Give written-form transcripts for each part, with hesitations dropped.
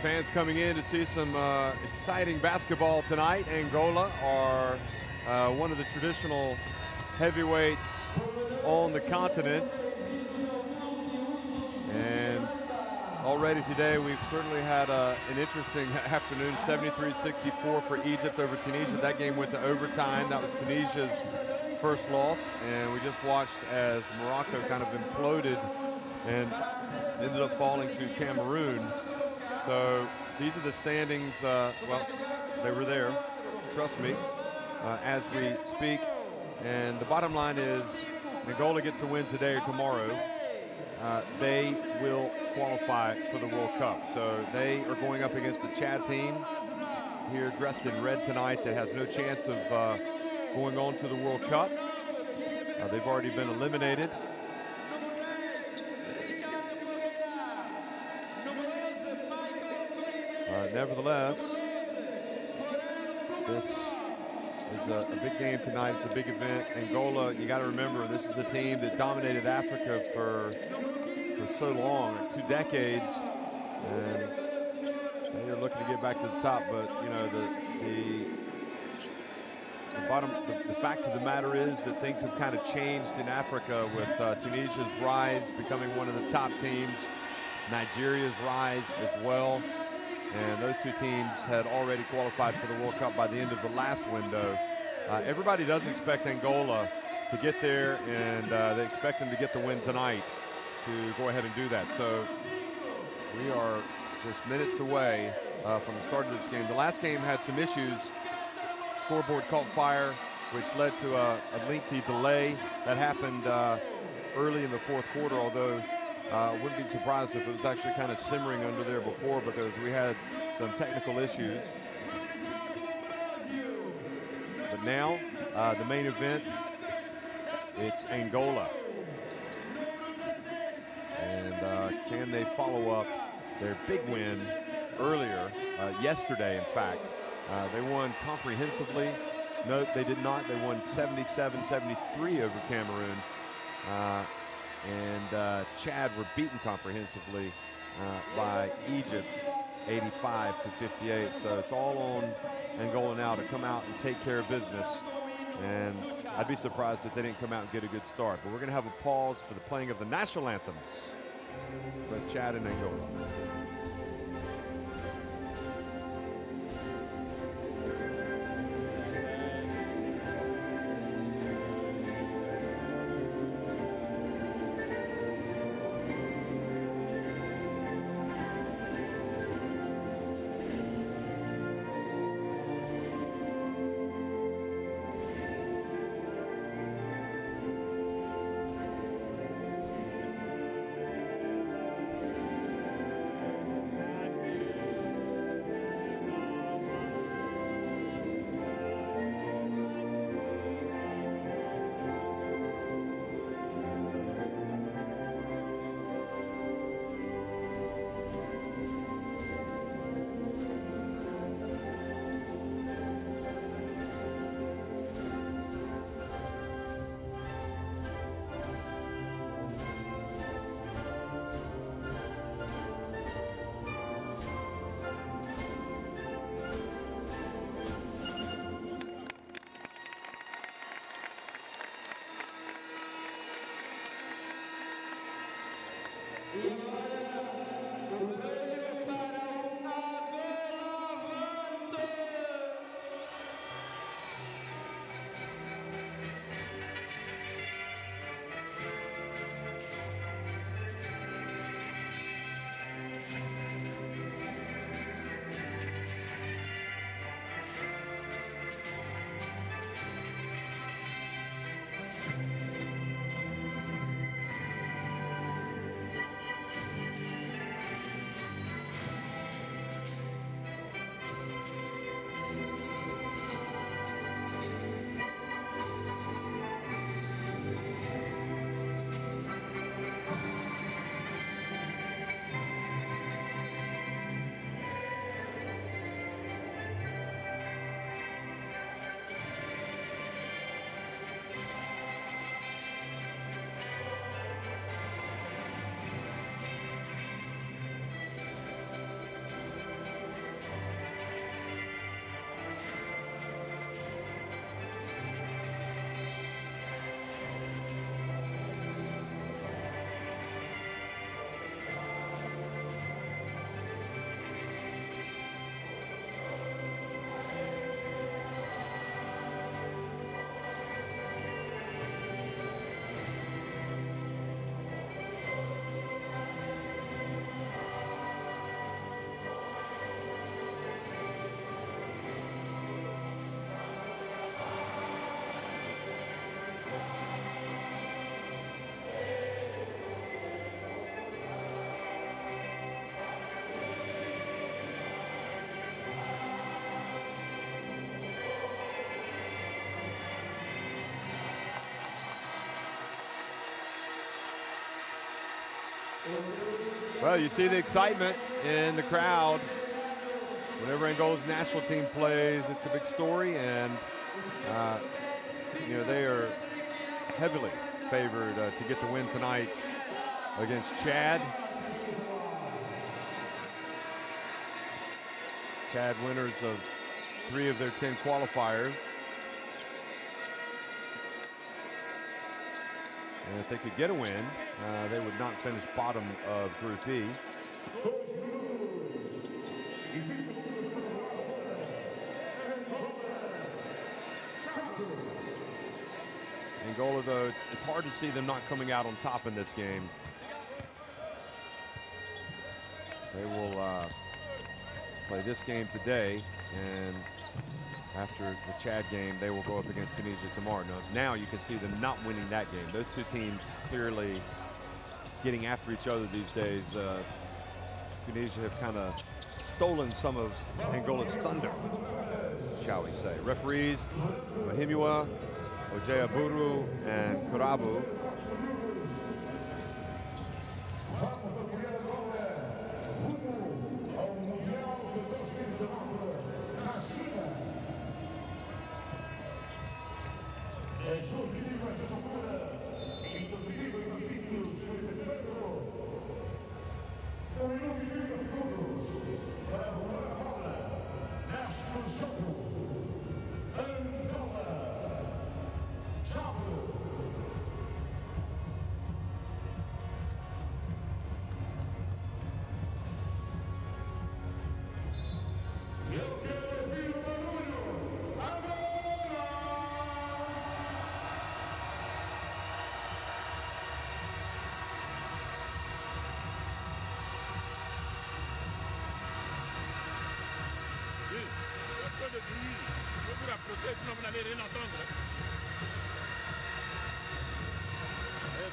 fans coming in to see some exciting basketball tonight. Angola are one of the traditional heavyweights on the continent. And already today we've certainly had an interesting afternoon. 73-64 for Egypt over Tunisia. That game went to overtime. That was Tunisia's first loss. And we just watched as Morocco kind of imploded and ended up falling to Cameroon. So these are the standings. Well, they were there, trust me, as we speak. And the bottom line is Angola gets a win today or tomorrow. They will qualify for the World Cup. So they are going up against a Chad team here dressed in red tonight that has no chance of going on to the World Cup. They've already been eliminated. Nevertheless, this is a big game tonight. It's a big event. Angola, you got to remember, this is a team that dominated Africa for so long, 2 decades, and they're looking to get back to the top. But you know, the fact of the matter is that things have kind of changed in Africa with Tunisia's rise, becoming one of the top teams, Nigeria's rise as well. And those 2 teams had already qualified for the World Cup by the end of the last window. Everybody does expect Angola to get there, and they expect them to get the win tonight to go ahead and do that. So we are just minutes away from the start of this game. The last game had some issues. Scoreboard caught fire, which led to a lengthy delay. That happened early in the 4th quarter, although wouldn't be surprised if it was actually kind of simmering under there before, because we had some technical issues. But now, the main event, it's Angola. And can they follow up their big win earlier, yesterday, in fact. They won comprehensively. No, they did not. They won 77-73 over Cameroon. And Chad were beaten comprehensively by Egypt, 85-58. So it's all on Angola now to come out and take care of business. And I'd be surprised if they didn't come out and get a good start. But we're going to have a pause for the playing of the national anthems, both Chad and Angola. Well, you see the excitement in the crowd. Whenever Angola's national team plays, it's a big story, and you know, they are heavily favored to get the win tonight against Chad. Chad winners of 3 of their 10 qualifiers. And if they could get a win, they would not finish bottom of Group E. Angola, though, it's hard to see them not coming out on top in this game. They will play this game today, and after the Chad game, they will go up against Tunisia tomorrow. Now you can see them not winning that game. Those two teams clearly getting after each other these days. Tunisia have kind of stolen some of Angola's thunder, shall we say. Referees, Mahimua, Ojeaburu, and Kurabu.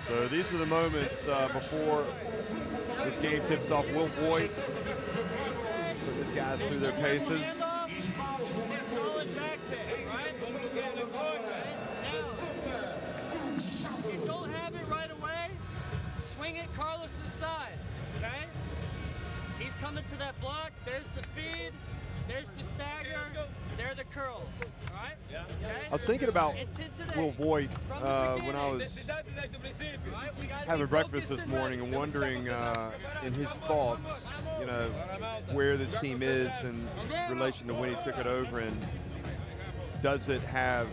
So these are the moments before this game tips off. Will Voigt put his guys through their paces. Solid back pick, right? Now, if you don't have it right away, swing it Carlos's side, okay? He's coming to that block. There's the feed. There's the stagger. There are the curls. All right? Yeah. Okay? I was thinking about Will Voigt when I was having breakfast this morning and wondering in his thoughts, you know, where this team is in relation to when he took it over, and does it have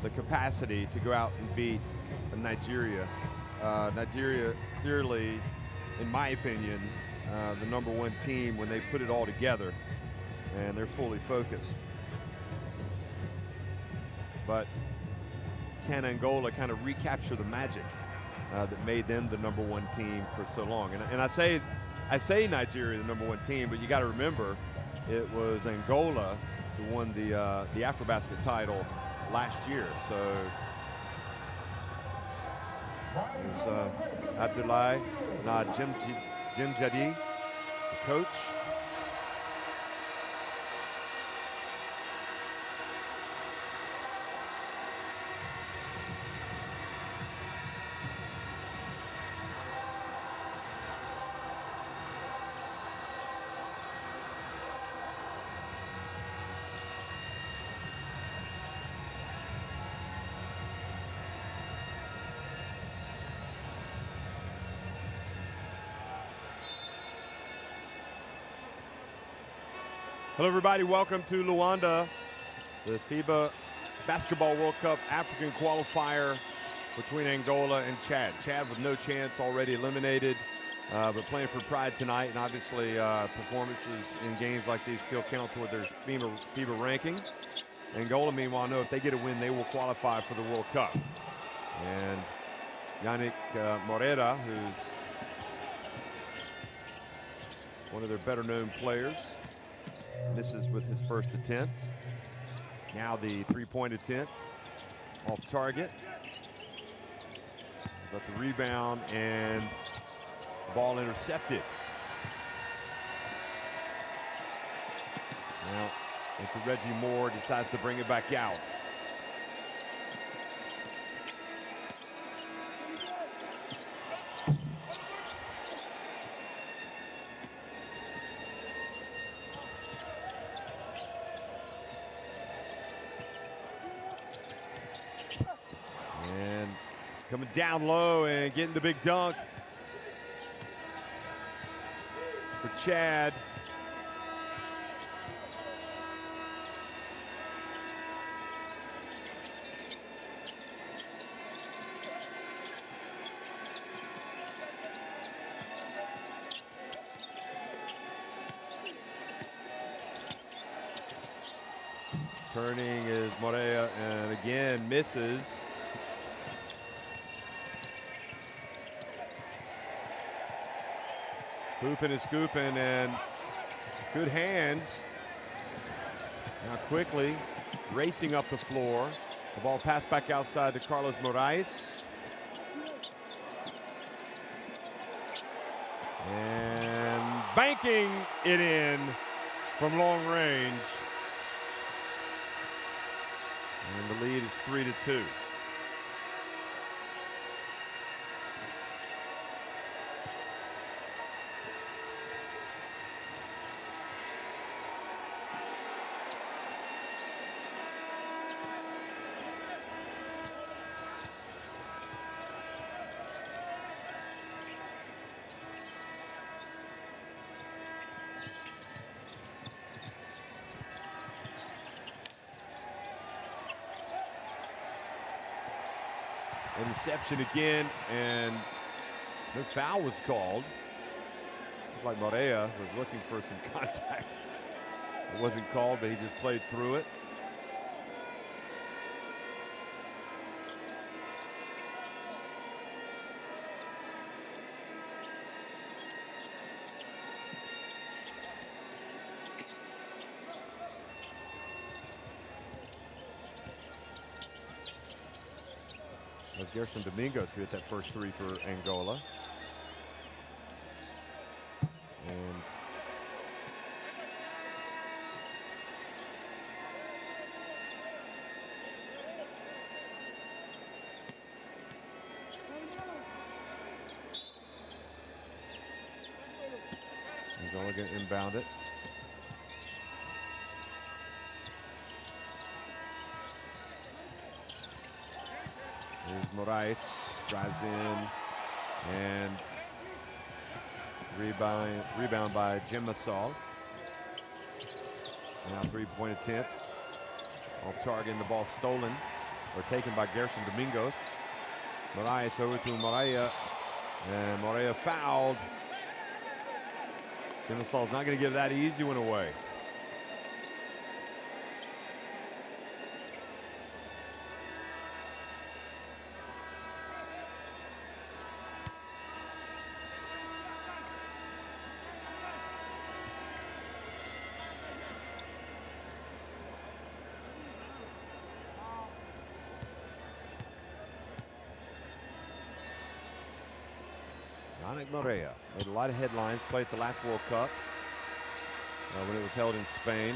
the capacity to go out and beat Nigeria. Nigeria clearly, in my opinion, the #1 team when they put it all together and they're fully focused. But can Angola kind of recapture the magic that made them the #1 team for so long? And I say Nigeria the #1 team, but you got to remember it was Angola who won the AfroBasket title last year. So it's Abdoulaye Jim Jadi, the coach. Hello, everybody. Welcome to Luanda, the FIBA Basketball World Cup African Qualifier between Angola and Chad. Chad with no chance, already eliminated, but playing for pride tonight. And obviously, performances in games like these still count toward their FIBA ranking. Angola, meanwhile, know if they get a win, they will qualify for the World Cup. And Yannick Moreira, who's one of their better-known players, misses with his first attempt. Now the three-point attempt off target. Got the rebound and the ball intercepted. Now into Reggie Moore, decides to bring it back out. coming down low and getting the big dunk for Chad. Turning is Morea, and again misses. Hooping and scooping, and good hands. Now quickly racing up the floor. The ball passed back outside to Carlos Moraes. And banking it in from long range. And the lead is 3-2. Interception again, and no foul was called. Looked like Morea was looking for some contact. It wasn't called, but he just played through it. That was Gerson Domingos who hit that first three for Angola. And Angola going to inbound it. Here's Moraes, drives in, and rebound by Jim Masol. Now three-point attempt. Off target, and the ball stolen or taken by Gerson Domingos. Moraes over to Morea, and Morea fouled. Jim Masol's not going to give that easy one away. Morea made a lot of headlines, played at the last World Cup when it was held in Spain.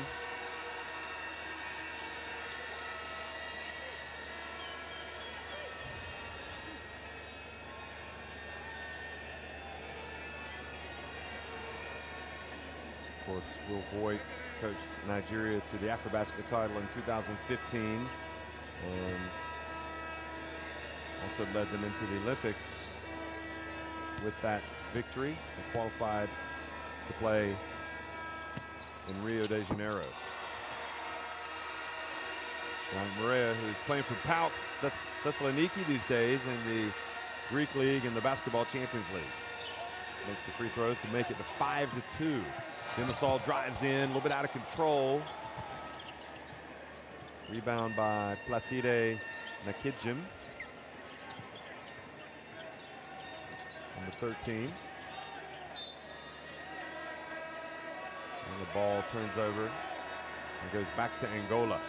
Of course, Will Voigt coached Nigeria to the AfroBasket title in 2015 and also led them into the Olympics with that victory and qualified to play in Rio de Janeiro. Morea, who's playing for PAOK Thessaloniki these days in the Greek League and the Basketball Champions League. Makes the free throws to make it to 5-2. Jim Masol drives in, a little bit out of control. Rebound by Placide Nakidjim. Number 13. And the ball turns over and goes back to Angola.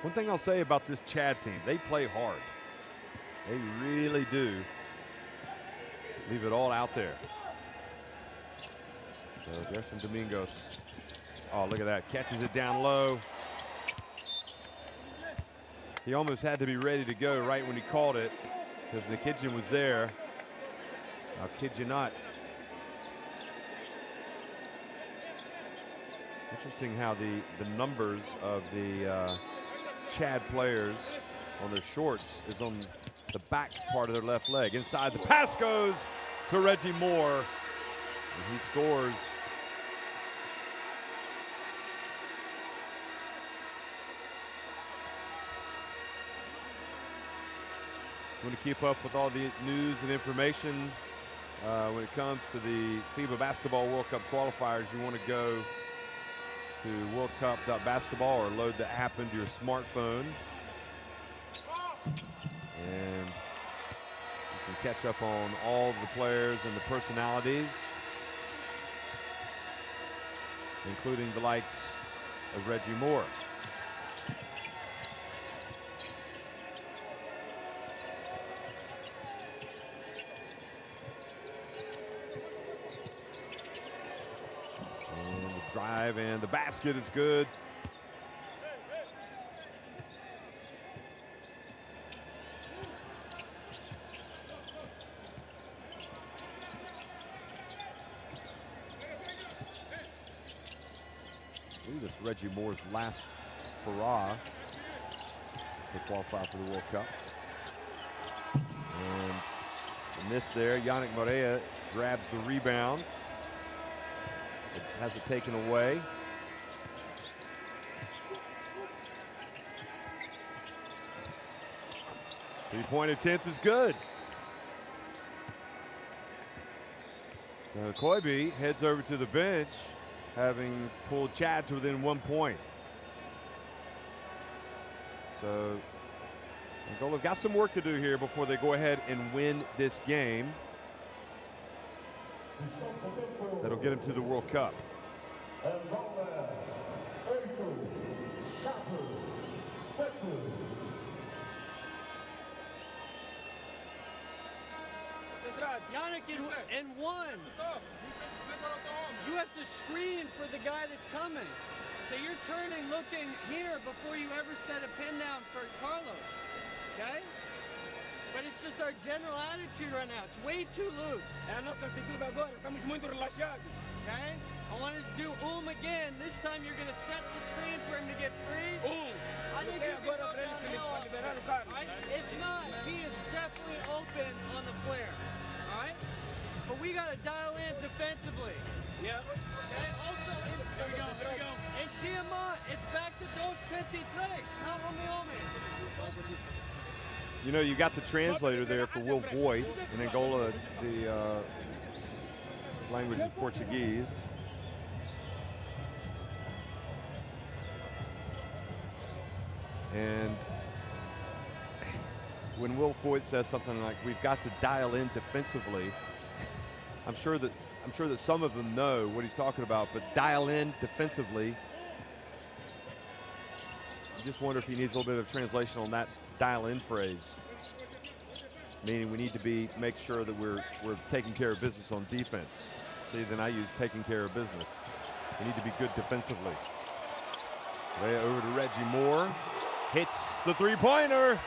One thing I'll say about this Chad team, they play hard. They really do leave it all out there. So Gerson Domingos, oh, look at that, catches it down low. He almost had to be ready to go right when he called it because Nakidjian was there. I'll kid you not. Interesting how the numbers of the Chad players on their shorts is on the back part of their left leg. Inside, the pass goes to Reggie Moore, and he scores. Want to keep up with all the news and information when it comes to the FIBA Basketball World Cup qualifiers. You want to go to worldcup.basketball or load the app into your smartphone, and you can catch up on all of the players and the personalities, including the likes of Reggie Moore. Drive, and the basket is good. This is Reggie Moore's last hurrah to qualify for the World Cup. And the miss there, Yannick Morea grabs the rebound. Has it taken away. Three-point attempt is good. So Koibe heads over to the bench, having pulled Chad to within 1 point. So Angola got some work to do here before they go ahead and win this game. That'll get him to the World Cup. Yannick in one. You have to screen for the guy that's coming. So you're turning, looking here before you ever set a pin down for Carlos. Okay? But it's just our general attitude right now. It's way too loose. É a nossa atitude agora. Estamos muito relaxados. Okay? I wanted to do again. This time you're going to set the screen for him to get free. I think you can go downhill. Right? If not, he is definitely open on the flare. All right? But we got to dial in defensively. Yeah. Okay? Also, there we go. In Piedmont, it's back to 2-23. Not homie. You know, you got the translator there for Will Voigt. In Angola, the language is Portuguese. And when Will Voigt says something like, "We've got to dial in defensively," I'm sure that some of them know what he's talking about, but dial in defensively. I just wonder if he needs a little bit of translation on that dial-in phrase, meaning we need to make sure that we're taking care of business on defense. See, then I use taking care of business. We need to be good defensively. Way over to Reggie Moore, hits the three-pointer.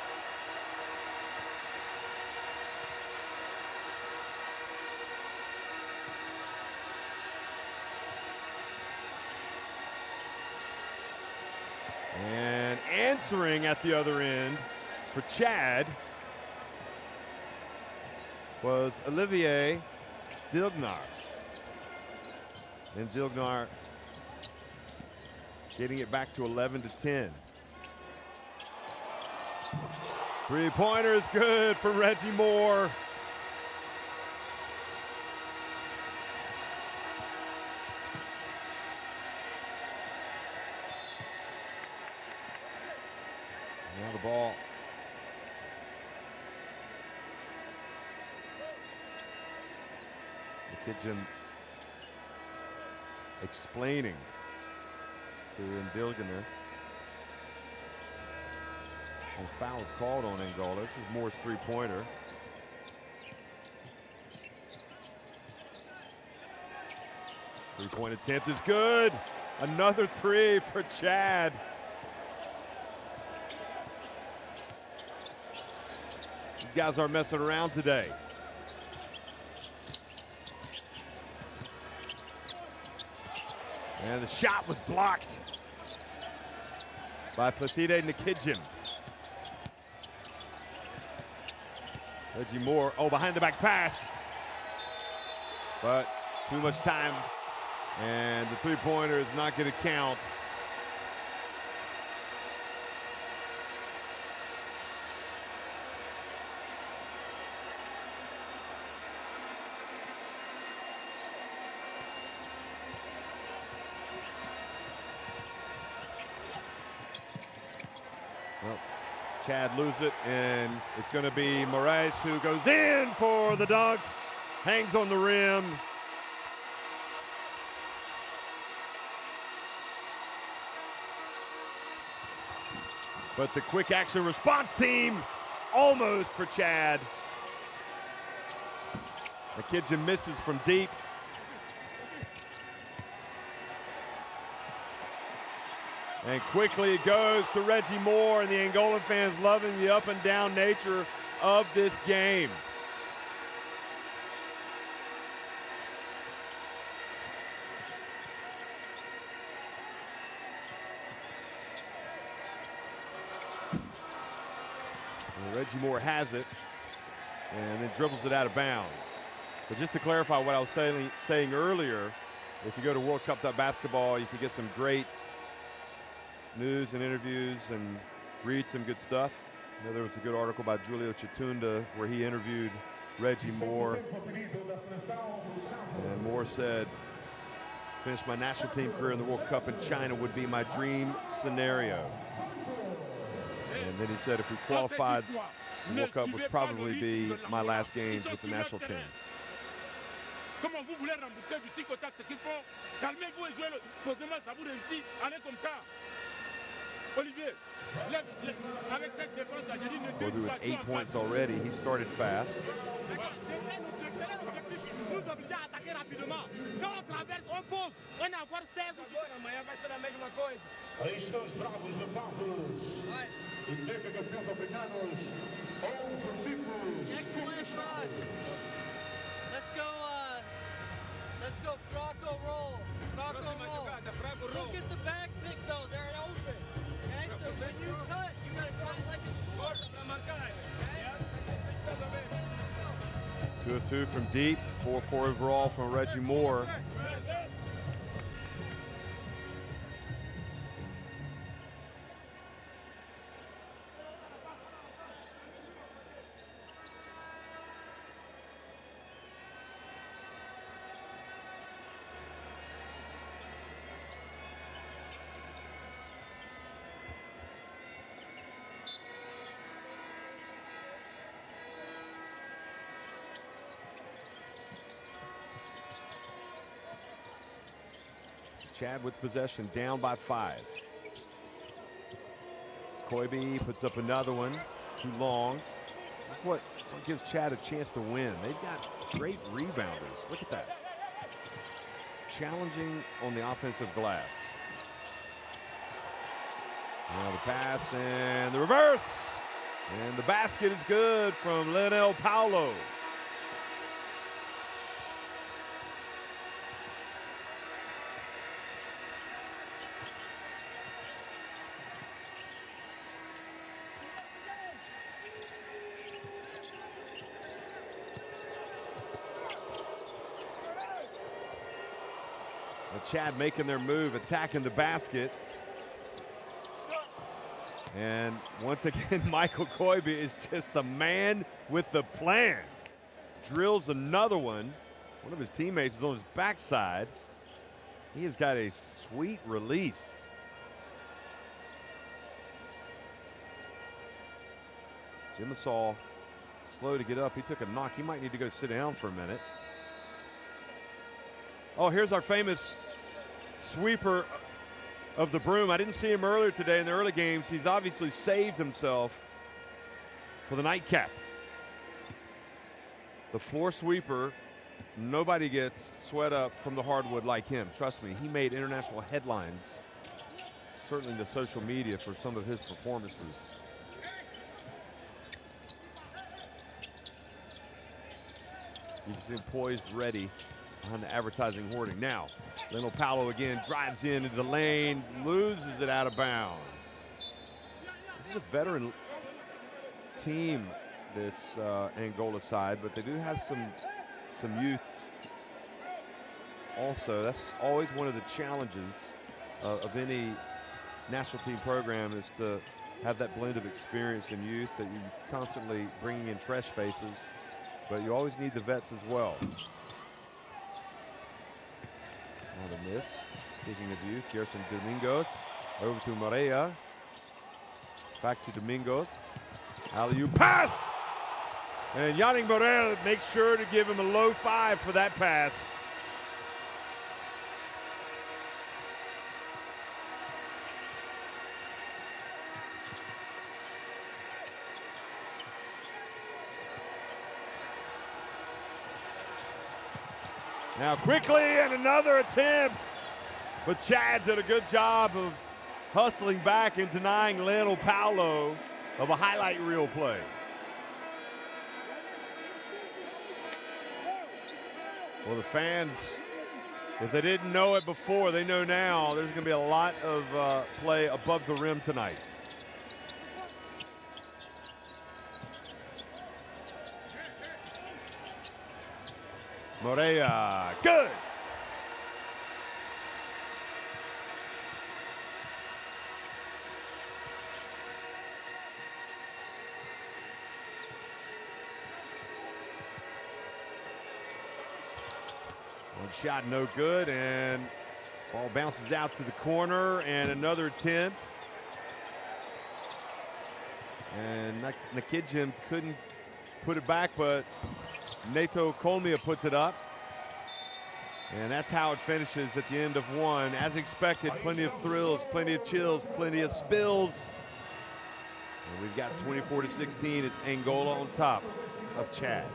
And answering at the other end for Chad was Olivier Dilgnar. And Dilgnar getting it back to 11-10. Three-pointer is good for Reggie Moore. Now the ball. The kitchen explaining to Ndilganer. And foul is called on Angola. This is Moore's three-pointer. Three-point attempt is good. Another three for Chad. You guys aren't messing around today. And the shot was blocked. by Plathide Nikidjian. Reggie Moore, oh, behind the back pass. But too much time, and the three-pointer is not going to count. Well, Chad loses it, and it's going to be Moraes who goes in for the dunk, hangs on the rim. But the quick action response team almost for Chad. Nikidjian misses from deep. And quickly it goes to Reggie Moore, and the Angolan fans loving the up and down nature of this game. And Reggie Moore has it and then dribbles it out of bounds. But just to clarify what I was saying earlier, if you go to worldcup.basketball, you can get some great news and interviews and read some good stuff. You know, there was a good article by Julio Chitunda where he interviewed Reggie Moore. And Moore said, finish my national team career in the World Cup in China would be my dream scenario. And then he said if we qualified, the World Cup would probably be my last games with the national team. Comment vous voulez rembourser du tic au tac ce qu'il faut? Calmez-vous et jouez posément, ça vous réussit. Allez comme ça. Olivier, avec cette défense, j'ai dit ne Kobe with 8 points already. He started fast. Nous oblige à attaquer rapidement. Quand on traverse, on pose. On a encore 16. Agora amanhã vai ser a mesma coisa. Aí estão os bravos rapazes. E campeões africanos. 11 tipos. Excellent pass. Let's go Franco roll. Franco roll. Look at the back pick though, they're open. Okay, so when you cut, you gotta cut like a score. Okay? 2 of 2 from deep, 4-4 overall from Reggie Moore. Chad with possession, down by 5. Koibe puts up another one, too long. This is what gives Chad a chance to win. They've got great rebounders. Look at that. Challenging on the offensive glass. Now the pass and the reverse. And the basket is good from Leonel Paulo. Chad making their move, attacking the basket. And once again, Michael Koibe is just the man with the plan. Drills another one. One of his teammates is on his backside. He has got a sweet release. Jim Assault slow to get up. He took a knock. He might need to go sit down for a minute. Oh, here's our famous sweeper of the broom. I didn't see him earlier today in the early games. He's obviously saved himself for the nightcap. The floor sweeper, nobody gets sweat up from the hardwood like him. Trust me, he made international headlines, certainly in the social media, for some of his performances. You can see him poised, ready behind the advertising hoarding. Now, Leonel Paulo again drives into the lane, loses it out of bounds. is a veteran team, this Angola side, but they do have some youth also. That's always one of the challenges of any national team program, is to have that blend of experience and youth, that you constantly bringing in fresh faces, but you always need the vets as well. Now the miss. Speaking of youth, Gerson Domingos over to Moreira. Back to Domingos. Alley-oop pass! And Yannick Moreira makes sure to give him a low 5 for that pass. Now quickly, and another attempt. But Chad did a good job of hustling back and denying Lionel Paulo of a highlight reel play. Well, the fans, if they didn't know it before, they know now. There's going to be a lot of play above the rim tonight. Moreira, good. One shot, no good, and ball bounces out to the corner, and another attempt. And Nakidjim couldn't put it back, but Neto Colmia puts it up. And that's how it finishes at the end of one. As expected, plenty of thrills, plenty of chills, plenty of spills. And we've got 24-16. It's Angola on top of Chad.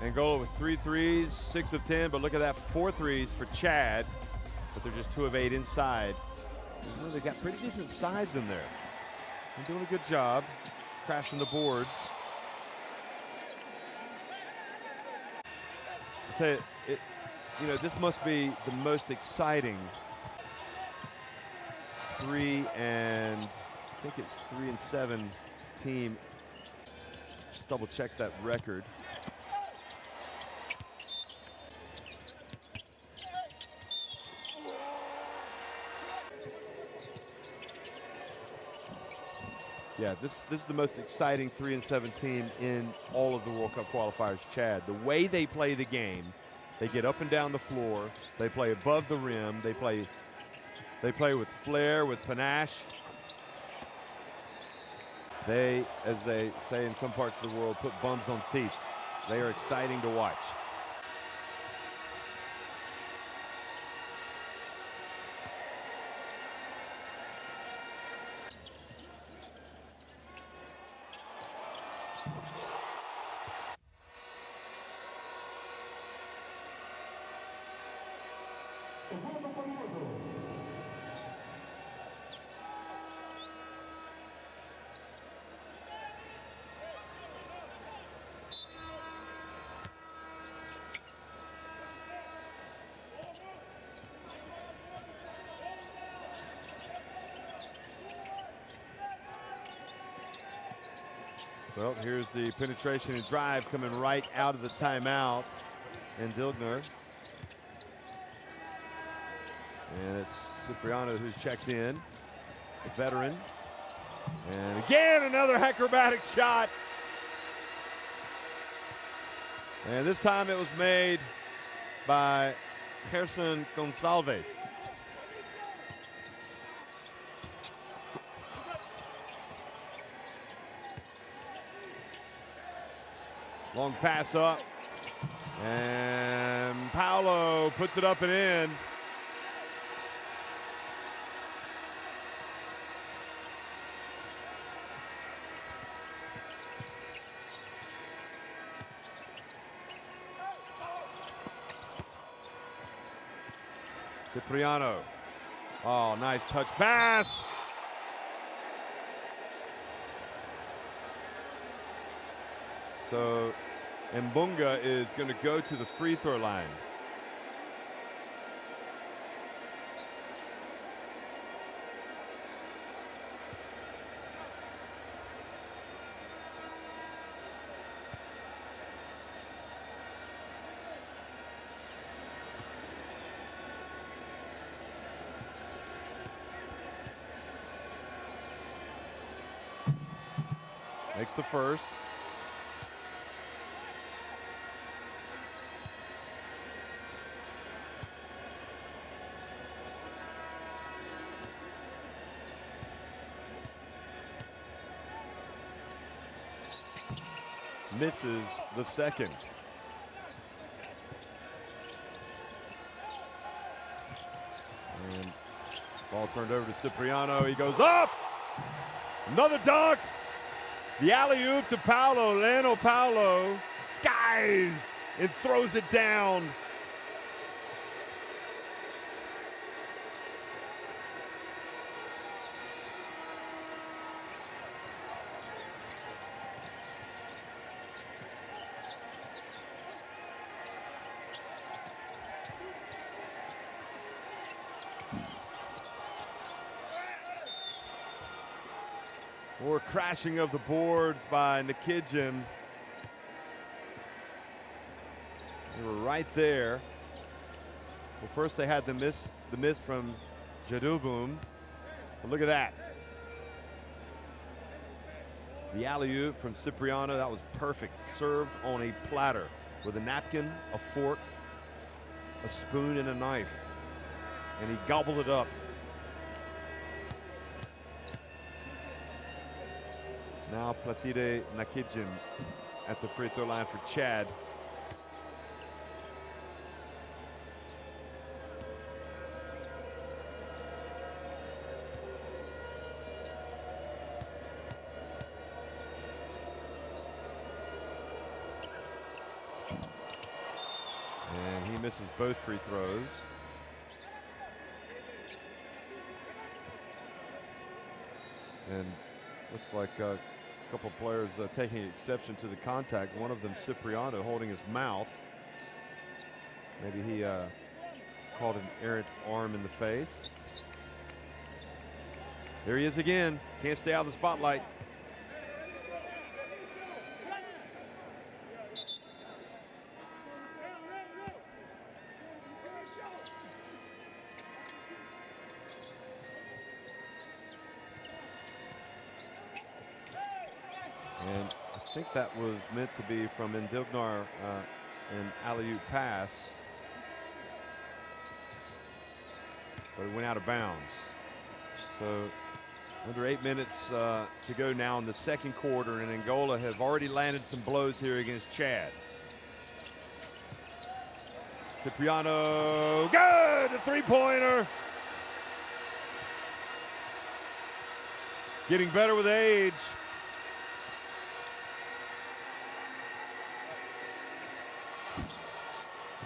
Angola with 3 threes, 6 of 10, but look at that, 4 threes for Chad, but they're just 2 of 8 inside. Well, they've got pretty decent size in there. They're doing a good job crashing the boards. I'll tell you, this must be the most exciting 3 and 7 team. Just double check that record. Yeah, this is the most exciting 3 and 7 team in all of the World Cup qualifiers, Chad. The way they play the game, they get up and down the floor, they play above the rim, they play with flair, with panache. They, as they say in some parts of the world, put bums on seats. They are exciting to watch. Well, here's the penetration and drive coming right out of the timeout. And Dilgner. And it's Cipriano who's checked in, the veteran. And again, another acrobatic shot. And this time it was made by Gerson Gonçalves. Long pass up. And Paulo puts it up and in. Cipriano. Oh, nice touch pass. So Mbunga is going to go to the free throw line. Makes the first. Misses the second. And ball turned over to Cipriano. He goes up. Another dunk. The alley-oop to Paulo. Leno Paulo skies and throws it down. More crashing of the boards by Nikidjian. They were right there. Well, first they had the miss from Jadubum. But look at that. The alley-oop from Cipriano, that was perfect. Served on a platter with a napkin, a fork, a spoon, and a knife. And he gobbled it up. Now Placide Nikidjian at the free throw line for Chad. And he misses both free throws. And looks like a couple of players taking exception to the contact. One of them, Cipriano, holding his mouth. Maybe he caught an errant arm in the face. There he is again. Can't stay out of the spotlight. And I think that was meant to be from Indilgnar, an alley-oop pass. But it went out of bounds. So under 8 minutes to go now in the second quarter, and Angola have already landed some blows here against Chad. Cipriano, good, a three-pointer. Getting better with age.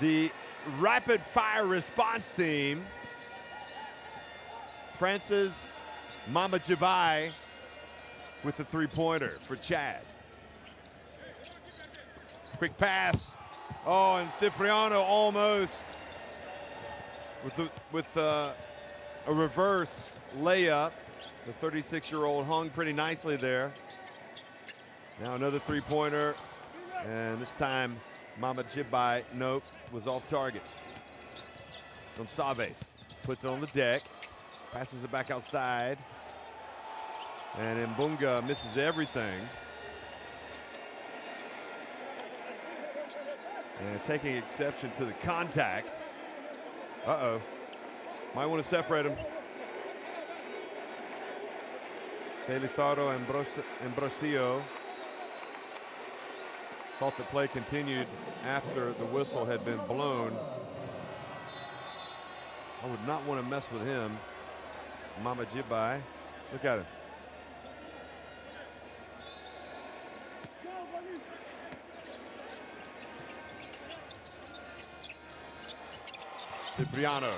The rapid fire response team, Francis Mamajibai with the three-pointer for Chad. Quick pass. Oh, and Cipriano almost with a reverse layup. The 36-year-old hung pretty nicely there. Now another three-pointer, and this time Mamajibai, nope, was off target. Gonçalves puts it on the deck, passes it back outside, and Mbunga misses everything. And taking exception to the contact. Uh-oh, might want to separate him. Felizardo and Ambrosio thought the play continued after the whistle had been blown. I would not want to mess with him. Mama Jibai. Look at him. Cipriano.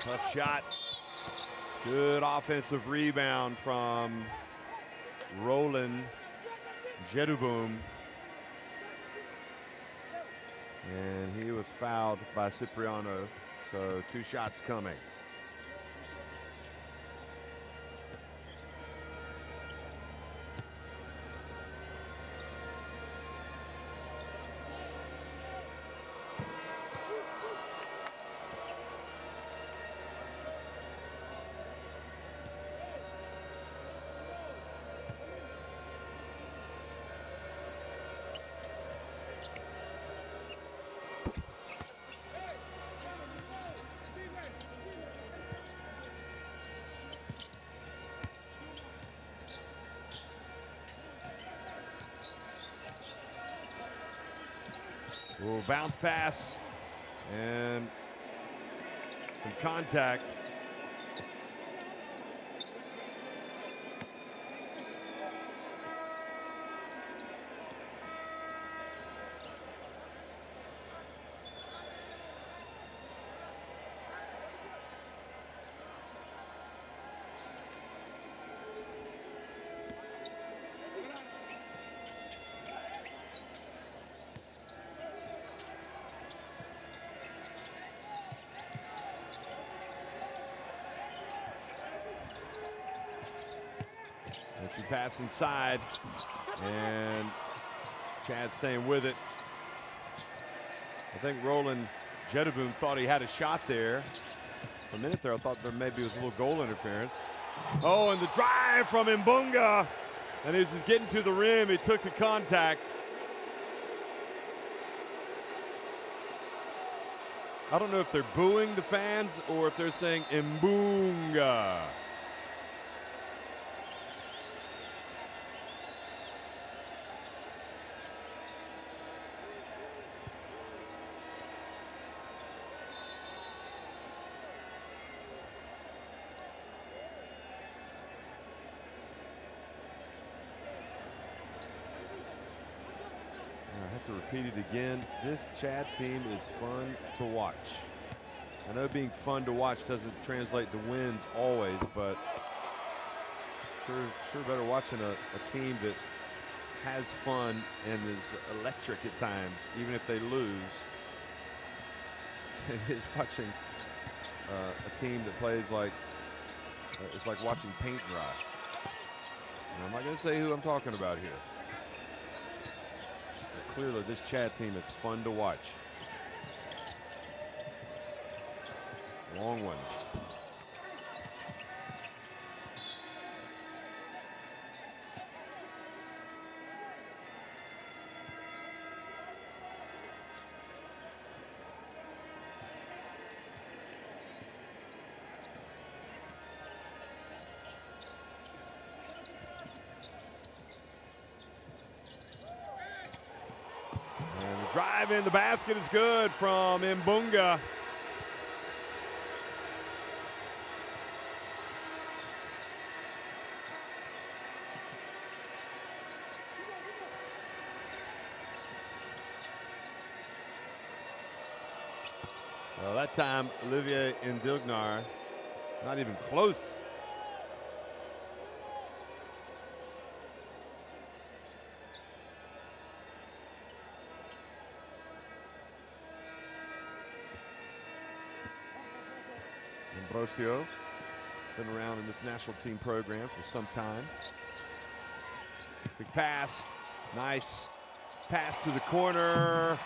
Tough shot. Good offensive rebound from Roland Jedubum. And he was fouled by Cipriano, so 2 shots coming. Ooh, bounce pass and some contact. She pass inside, and Chad staying with it. I think Roland Jedubum thought he had a shot there. For a minute there, I thought there maybe was a little goal interference. Oh, and the drive from Mbunga, and he was just getting to the rim. He took the contact. I don't know if they're booing the fans or if they're saying Mbunga. To repeat it again, this Chad team is fun to watch. I know being fun to watch doesn't translate to wins always, but sure better watching a team that has fun and is electric at times, even if they lose. It is watching a team that plays like it's like watching paint dry. And I'm not going to say who I'm talking about here. Clearly, this Chad team is fun to watch. Long one. Drive in the basket is good from Mbunga. Well, that time, Olivier Ndilgnar, not even close. Ambrosio, been around in this national team program for some time. Big pass, nice pass to the corner.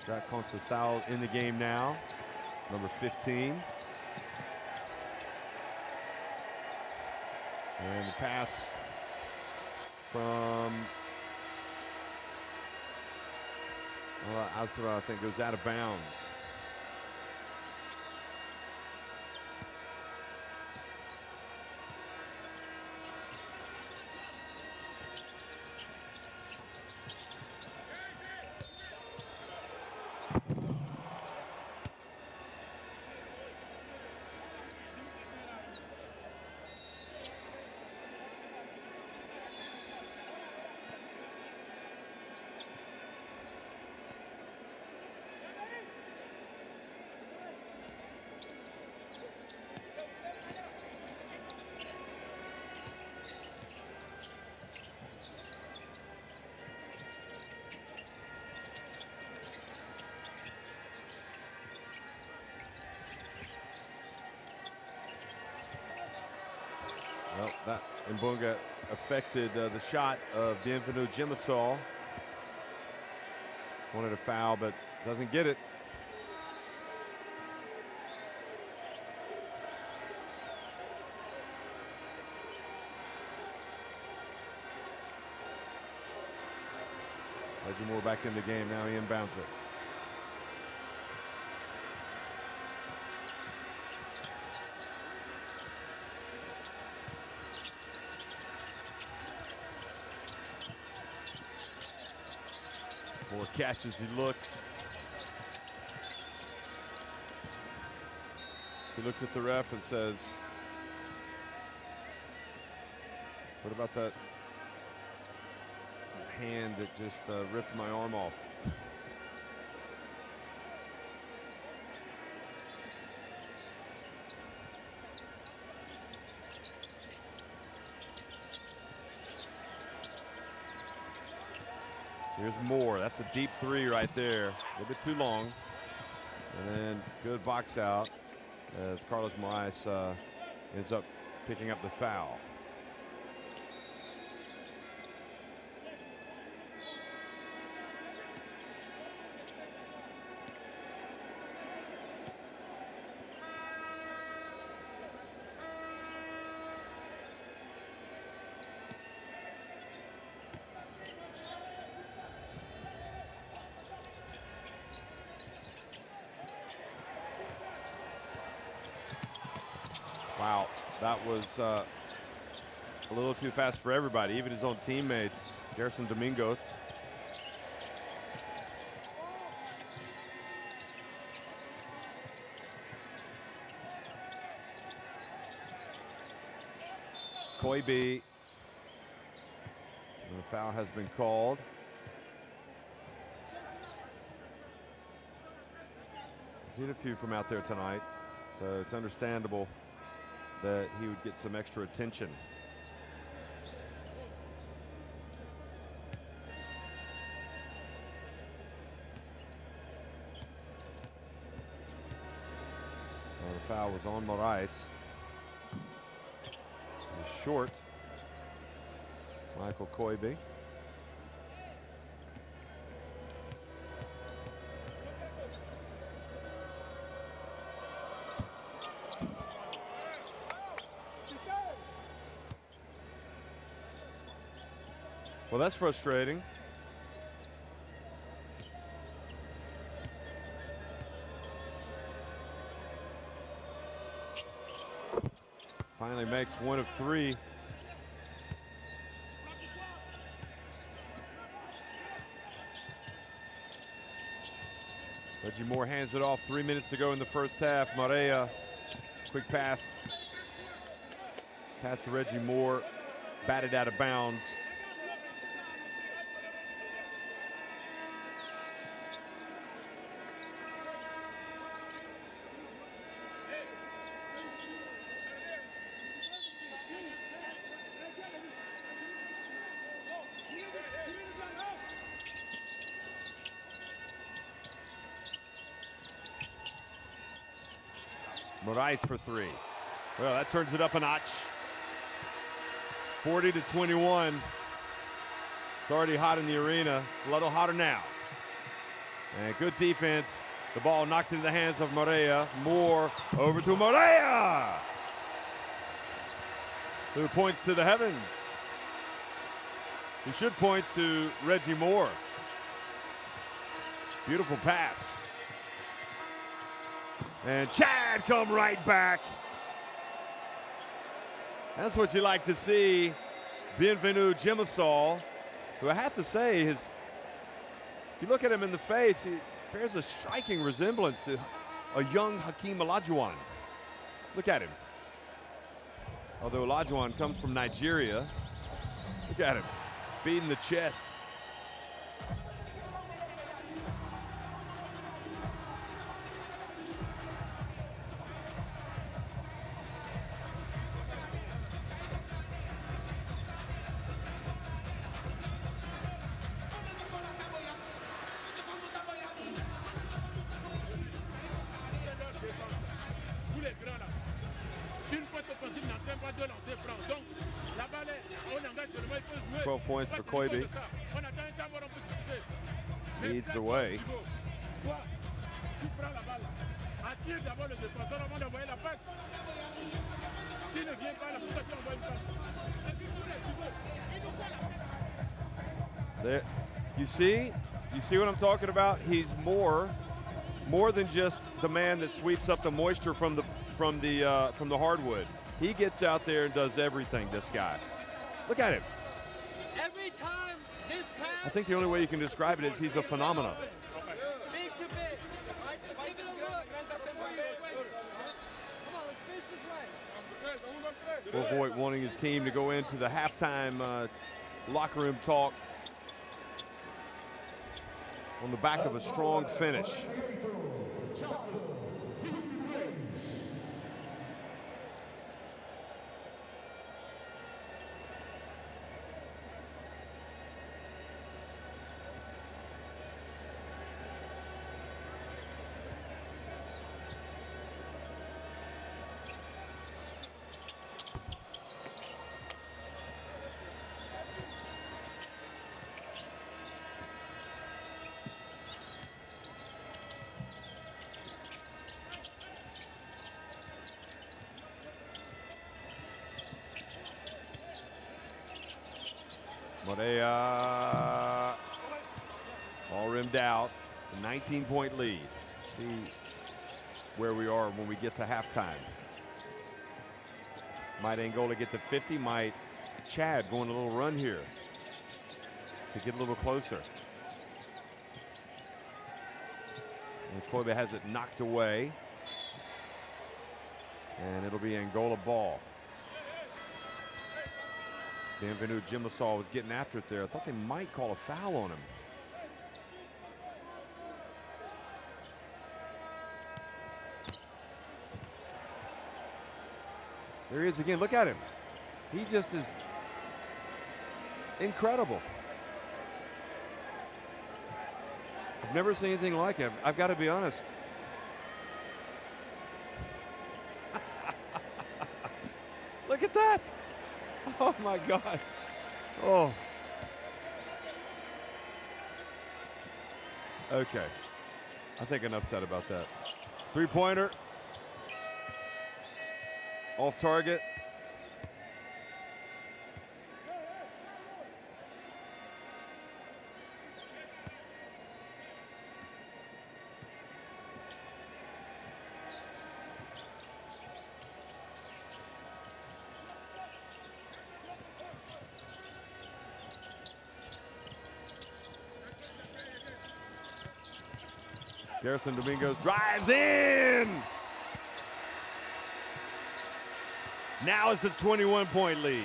Got Conceição in the game now, number 15. And the pass from Astra, I think, goes out of bounds. Well, that Mbunga affected the shot of Bienvenu Jimasol. Wanted a foul, but doesn't get it. Reggie Moore back in the game now. He inbounds it. Moore catches, he looks. He looks at the ref and says, what about that hand that just ripped my arm off? Here's Moore. That's a deep three right there. A little bit too long. And then good box out as Carlos Moraes ends up picking up the foul. Wow, that was a little too fast for everybody, even his own teammates. Gerson Domingos. Koibe. And the foul has been called. Seen a few from out there tonight, so it's understandable that he would get some extra attention. Well, the foul was on Moraes. He's short. Michael Koibe. Well, that's frustrating. Finally makes one of three. Reggie Moore hands it off. 3 minutes to go in the first half. Marea, quick pass. Pass to Reggie Moore, batted out of bounds. Moraes for three. Well, that turns it up a notch. 40-21. It's already hot in the arena. It's a little hotter now. And good defense. The ball knocked into the hands of Morea. Moore over to Morea, who points to the heavens. He should point to Reggie Moore. Beautiful pass. And Chad come right back. That's what you like to see. Bienvenu Jimasol, who I have to say, if you look at him in the face, he bears a striking resemblance to a young Hakeem Olajuwon. Look at him. Although Olajuwon comes from Nigeria, look at him, beating the chest. 12 points for Koibe. Leads the way. There, you see what I'm talking about? He's more than just the man that sweeps up the moisture from the hardwood. He gets out there and does everything, this guy. Look at him. Every time this pass. I think the only way you can describe it is he's a phenomenon. Big to big. Right, so give it a look before you swing. Come on, let's finish this way. Voigt wanting his team to go into the halftime locker room talk on the back of a strong finish. Morea, all rimmed out. It's a 19-point lead. See where we are when we get to halftime. Might Angola get to 50? Might Chad go on a little run here to get a little closer? And Koibe has it knocked away. And it'll be Angola ball. Bienvenu Jimasol was getting after it there. I thought they might call a foul on him. There he is again. Look at him. He just is incredible. I've never seen anything like him. I've got to be honest. Look at that. Oh my God. Oh. Okay. I think enough said about that. Three-pointer. Off target. Garrison Domingos drives in. Now it's a 21-point lead.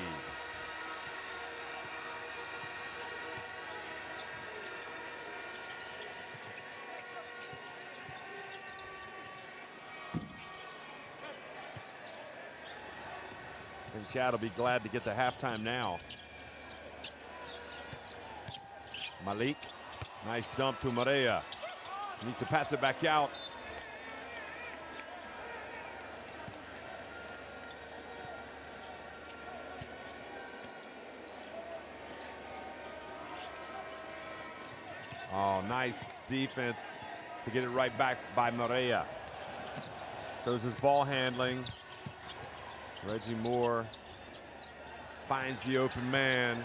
And Chad will be glad to get to halftime now. Malik, nice dump to Morea. Needs to pass it back out. Oh, nice defense to get it right back by Maria. Shows his ball handling. Reggie Moore finds the open man.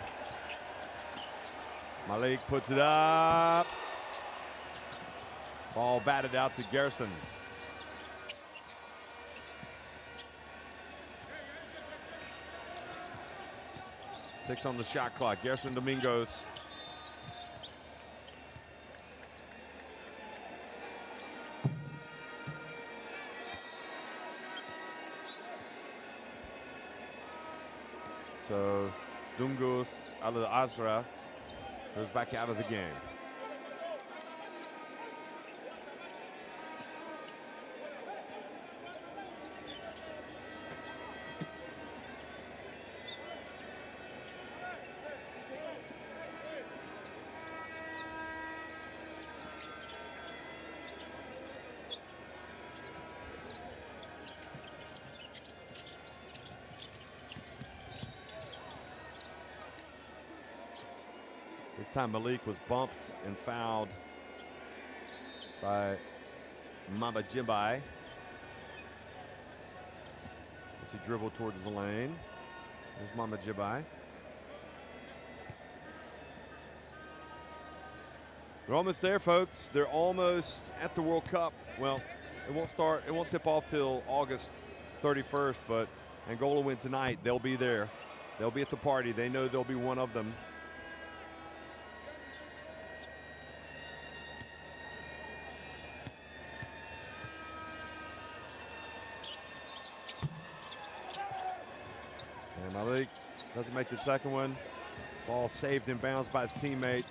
Malik puts it up. Ball batted out to Gerson. Six on the shot clock. Gerson Domingos. So Dungus Al-Azra goes back out of the game. This time Malik was bumped and fouled by Mamba Jimbai as he dribbled towards the lane. There's Mamba Jimbai. They're almost there, folks. They're almost at the World Cup. Well, it won't tip off till August 31st, but Angola win tonight. They'll be there. They'll be at the party. They know they'll be one of them. And Malik doesn't make the second one. Ball saved and bounced by his teammate.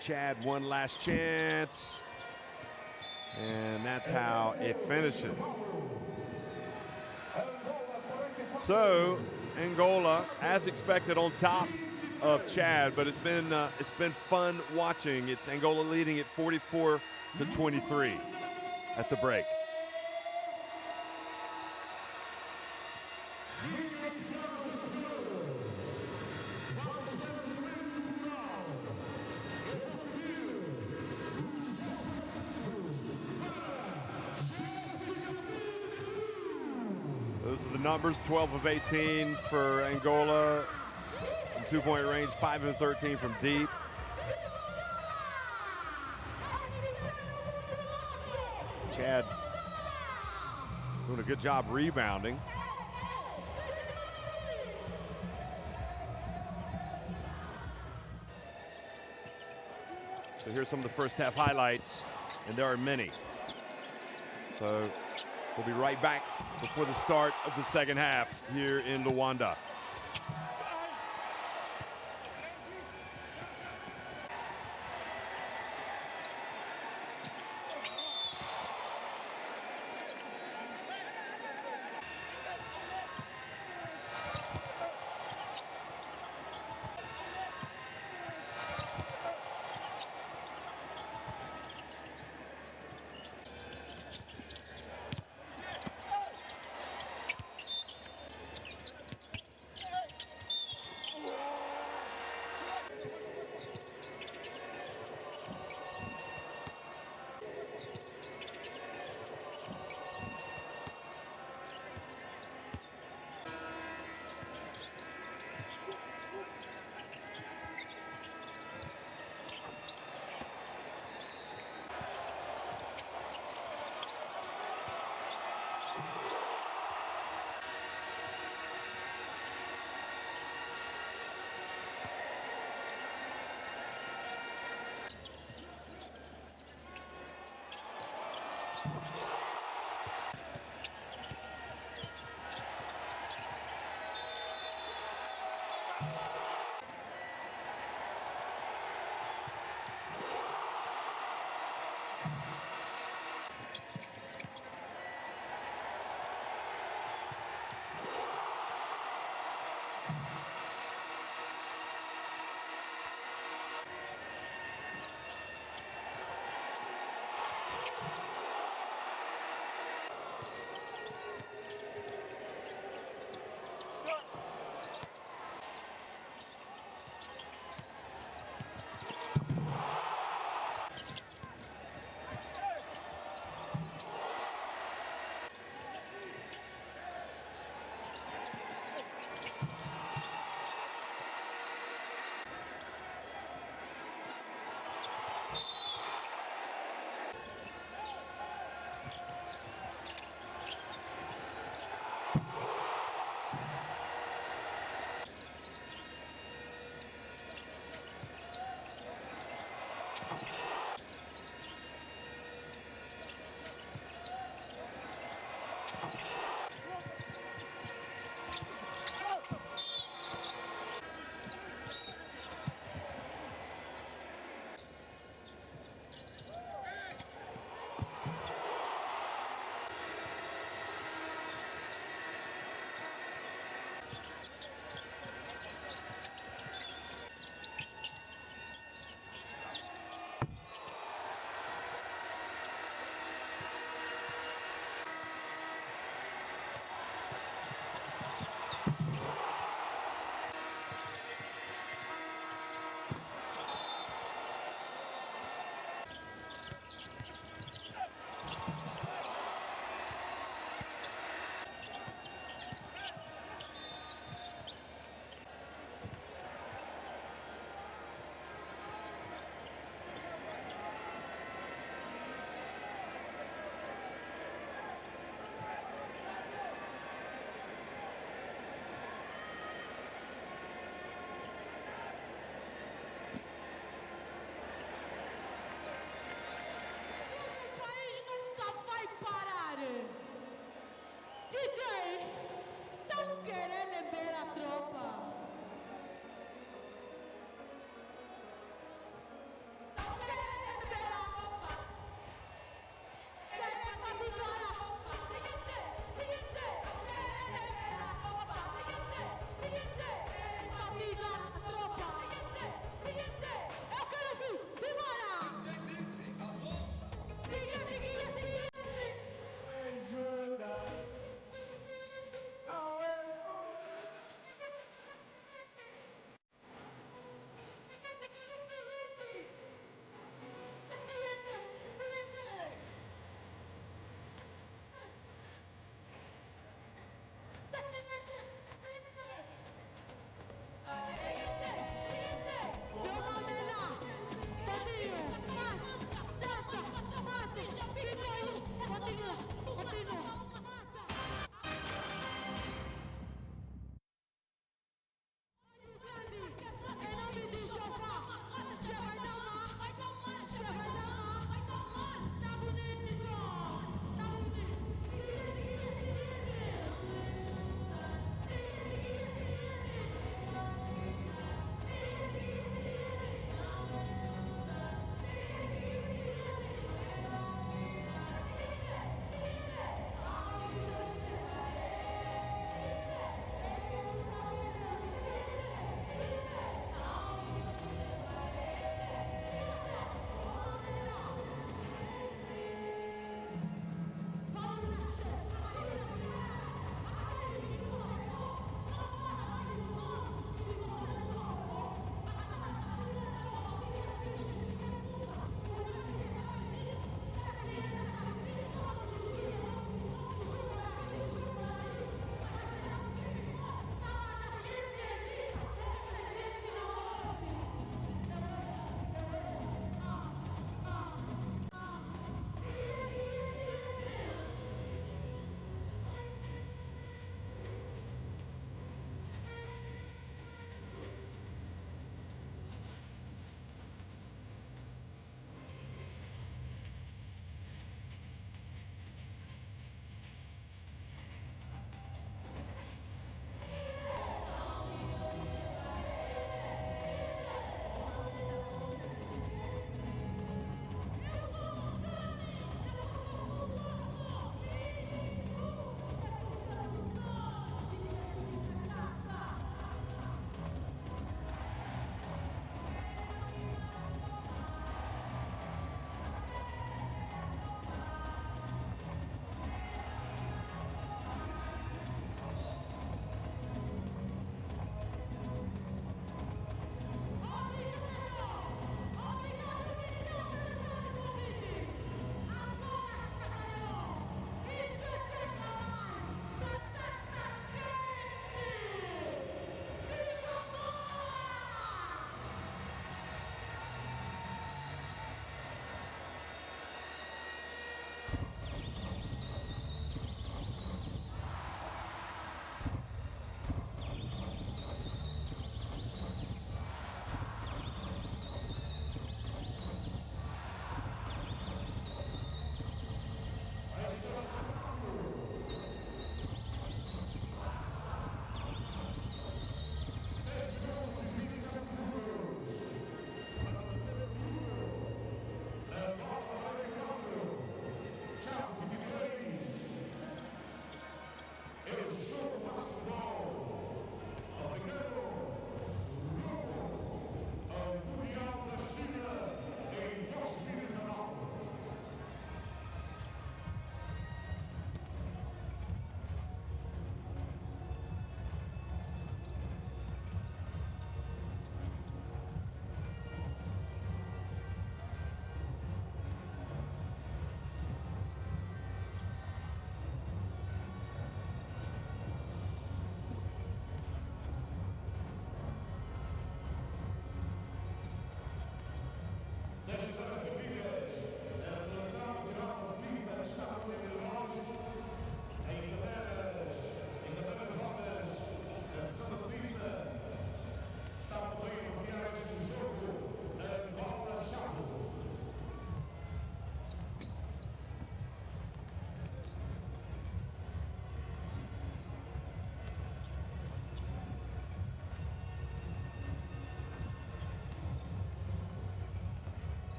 Chad, one last chance. And that's how it finishes. So Angola, as expected, on top of Chad, but it's been fun watching. It's Angola leading it 44-23 at the break. Those are the numbers: 12 of 18 for Angola from two-point range, 5 of 13 from deep. Chad doing a good job rebounding. So here's some of the first half highlights, and there are many. So we'll be right back before the start of the second half here in Luanda.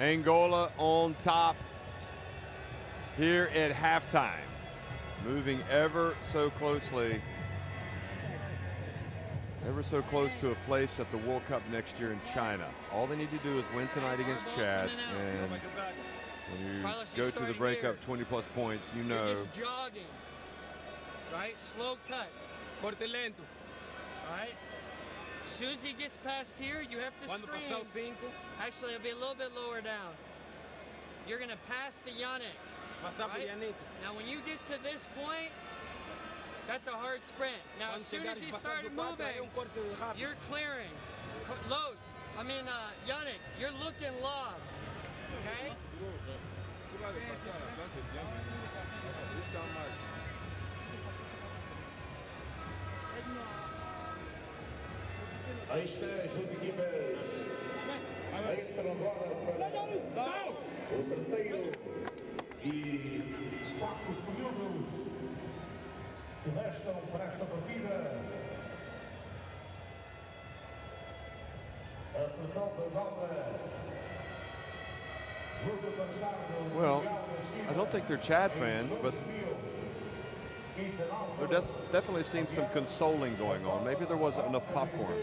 Angola on top here at halftime, moving ever so close to a place at the World Cup next year in China. All they need to do is win tonight against Chad, and when you Carlos, go to the breakup, here. 20-plus points, you You're know. just jogging, right? Slow cut. Corte lento. All right. As soon as he gets past here, you have to Cuando screen. pasó 5, Actually, it'll be a little bit lower down. You're gonna pass to Yannick. pasar por Right? Yannick. Now, when you get to this point, that's a hard sprint. Now, Cuando as soon as llegar y he pasar started su 4, hay moving, un corte de rápido. you're clearing. Yannick, you're looking lob. Okay? Aí estão as duas equipas. Entram agora para o terceiro e 4 períodos que restam para esta partida. A seleção de Angola luta para estar no Well, Mundial da China I don't think they're Chad fans, but there definitely seems some consoling going on. Maybe there wasn't enough popcorn.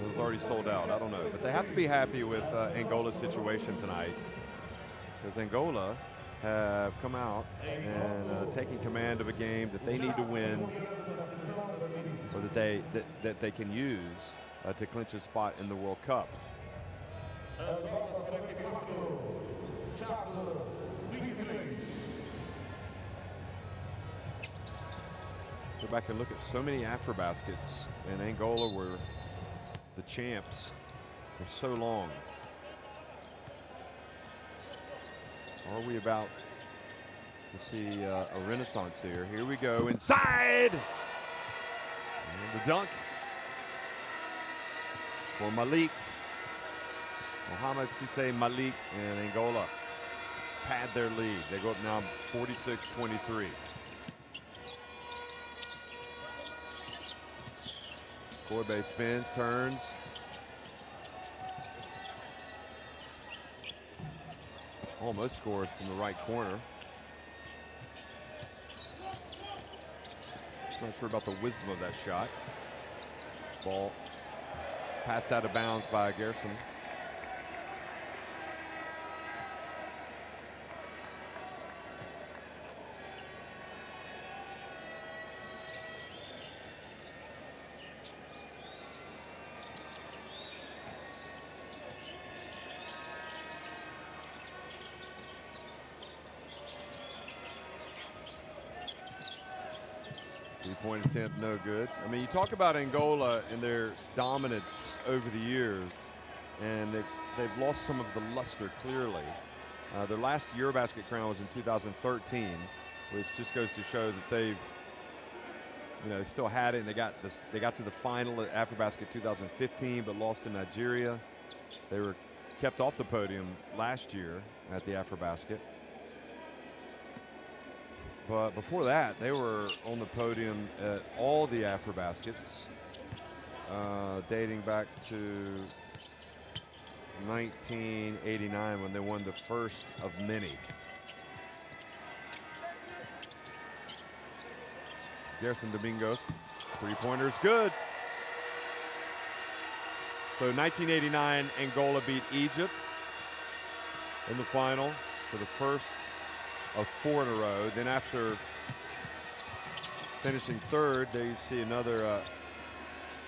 It was already sold out. I don't know. But they have to be happy with Angola's situation tonight, because Angola have come out and taking command of a game that they need to win, or that they can use to clinch a spot in the World Cup. Go back and look at so many AfroBaskets, and Angola were the champs for so long. Are we about to see a renaissance here? Here we go, inside! And the dunk for Malik. Mohamed Cisse Malik and Angola pad their lead. They go up now 46-23. Koibe spins, turns. Almost scores from the right corner. Not sure about the wisdom of that shot. Ball passed out of bounds by Gerson. 3-point attempt, no good. I mean, you talk about Angola and their dominance over the years, and they've lost some of the luster clearly. Their last Eurobasket crown was in 2013, which just goes to show that they've, still had it. And they got to the final at AfroBasket 2015, but lost in Nigeria. They were kept off the podium last year at the AfroBasket. But before that, they were on the podium at all the AfroBaskets, dating back to 1989 when they won the first of many. Gerson Domingos, three-pointer's good. So 1989, Angola beat Egypt in the final for the first of 4 in a row. Then after finishing third, there you see another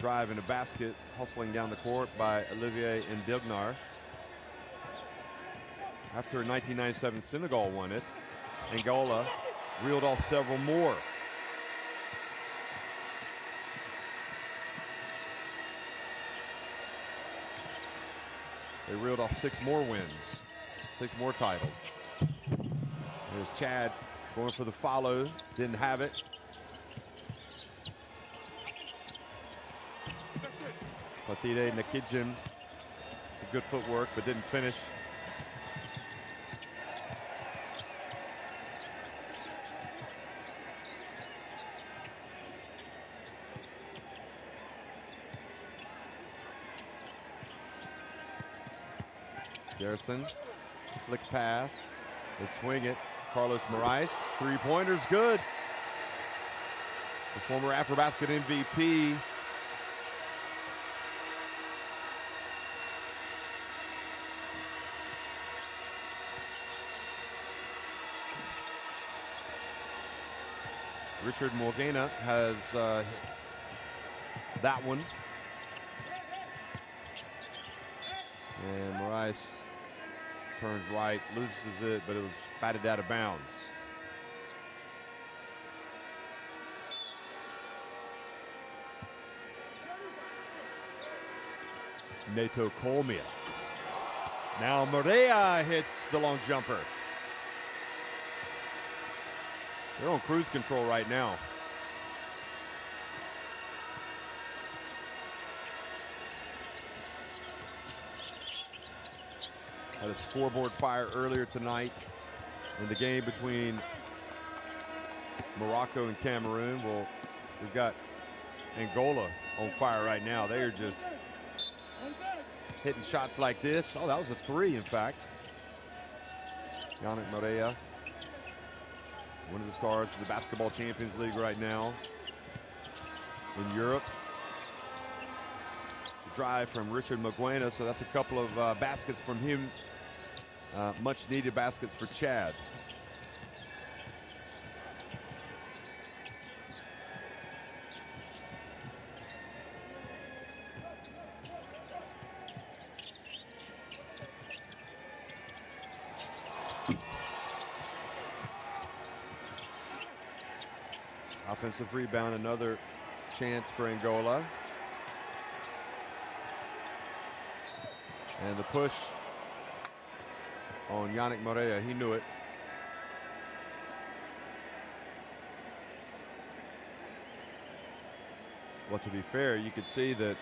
drive in a basket, hustling down the court by Olivier Ndignar. After 1997, Senegal won it. Angola reeled off several more. They reeled off 6 more wins, 6 more titles. There's Chad going for the follow, didn't have it. Pathide Nakidjim, some good footwork, but didn't finish. Garrison Slick pass. They swing it. Carlos Morais, three-pointer's good. The former AfroBasket MVP. Richard Morgana has that one. And Morais turns right, loses it, but it was batted out of bounds. Neto Colmia. Now Morea hits the long jumper. They're on cruise control right now. Had a scoreboard fire earlier tonight in the game between Morocco and Cameroon. Well, we've got Angola on fire right now. They are just hitting shots like this. Oh, that was a three, in fact. Yannick Morea, one of the stars of the Basketball Champions League right now in Europe. The drive from Richard Maguena, so that's a couple of baskets from him. Much needed baskets for Chad. Offensive rebound, another chance for Angola. And the push on Yannick Morea, he knew it. Well, to be fair, you could see that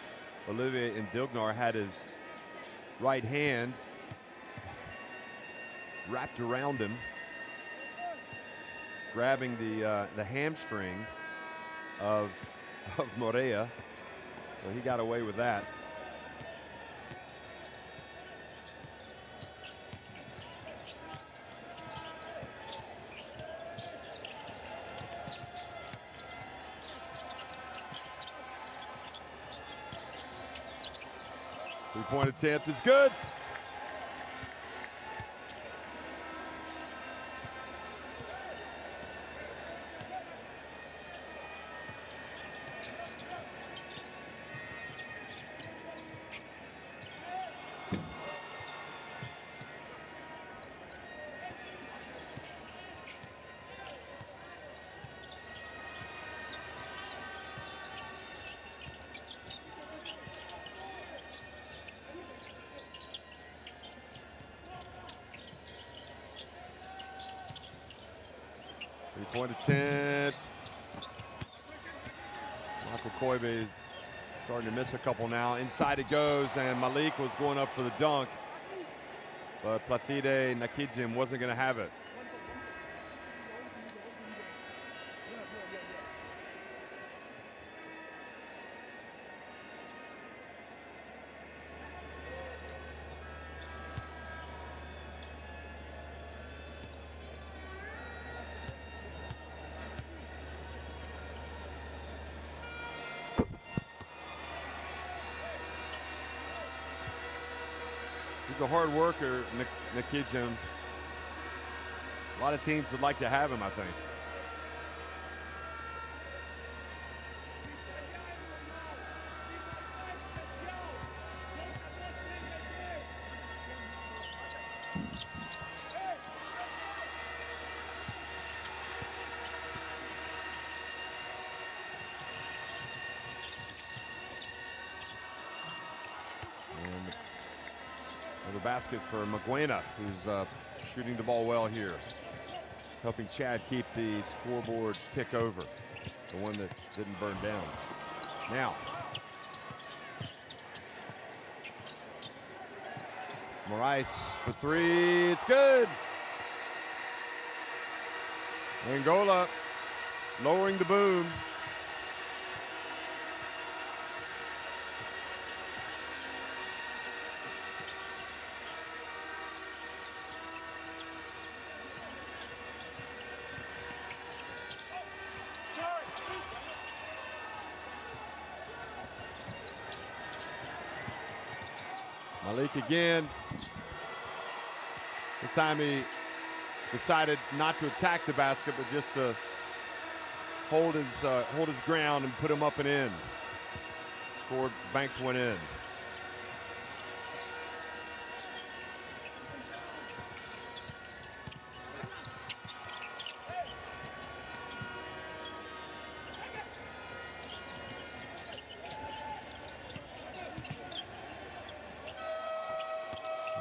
Olivier Indilgnar had his right hand wrapped around him, grabbing the hamstring of Morea, so he got away with that. Three-point attempt is good. Three-point attempt. Michael Koibe starting to miss a couple now. Inside it goes, and Malik was going up for the dunk, but Platide Nakidjim wasn't going to have it. He's a hard worker, Nakidjim. A lot of teams would like to have him, I think. Basket for Maguena, who's shooting the ball well here, helping Chad keep the scoreboard tick over, the one that didn't burn down. Now, Morais for three, it's good. Angola lowering the boom. Malik again. This time he decided not to attack the basket, but just to hold his ground and put him up and in. Scored, banked one in.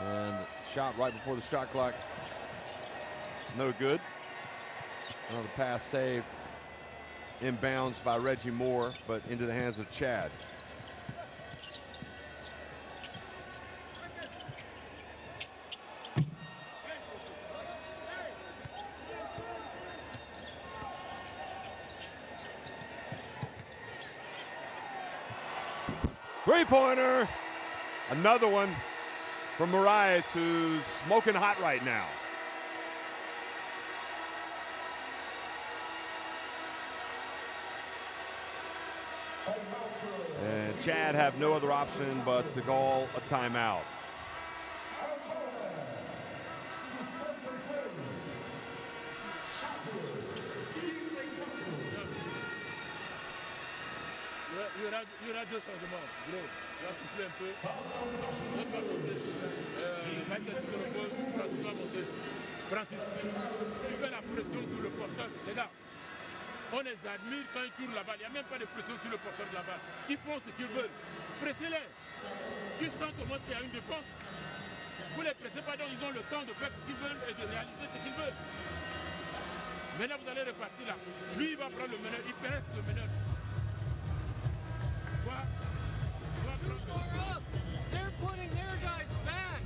And shot right before the shot clock. No good. Another pass saved. Inbounds by Reggie Moore, but into the hands of Chad. Three-pointer. Another one from Moraes, who's smoking hot right now. And Chad have no other option but to call a timeout. Il y aura deux changements. Gros, on va souffler un peu. On va monter. Michael qui repose, Francis va monter. Francis, tu fais la pression sur le porteur. Les gars, on les admire quand ils tournent la balle. Il n'y a même pas de pression sur le porteur de la balle. Ils font ce qu'ils veulent. Pressez-les. Ils sentent comment il y a une défense. Vous ne les pressez pas, donc ils ont le temps de faire ce qu'ils veulent et de réaliser ce qu'ils veulent. Maintenant, vous allez repartir là. Lui, il va prendre le meneur. Il presse le meneur. Too far up. They're putting their guys back.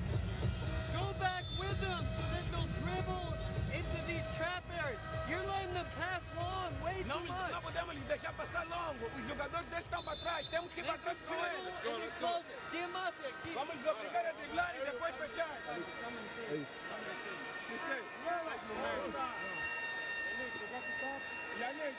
Go back with them so that they'll dribble into these trap areas. You're letting them pass long, way too much. Não podemos lhes deixar passar longo. Os jogadores deles estão para trás. Temos que ir para trás com eles. And then close it. Diamante, keep. Vamos lhes obrigar a driblar e depois fechar. É isso. Sincero. Elas no meio. Yannick.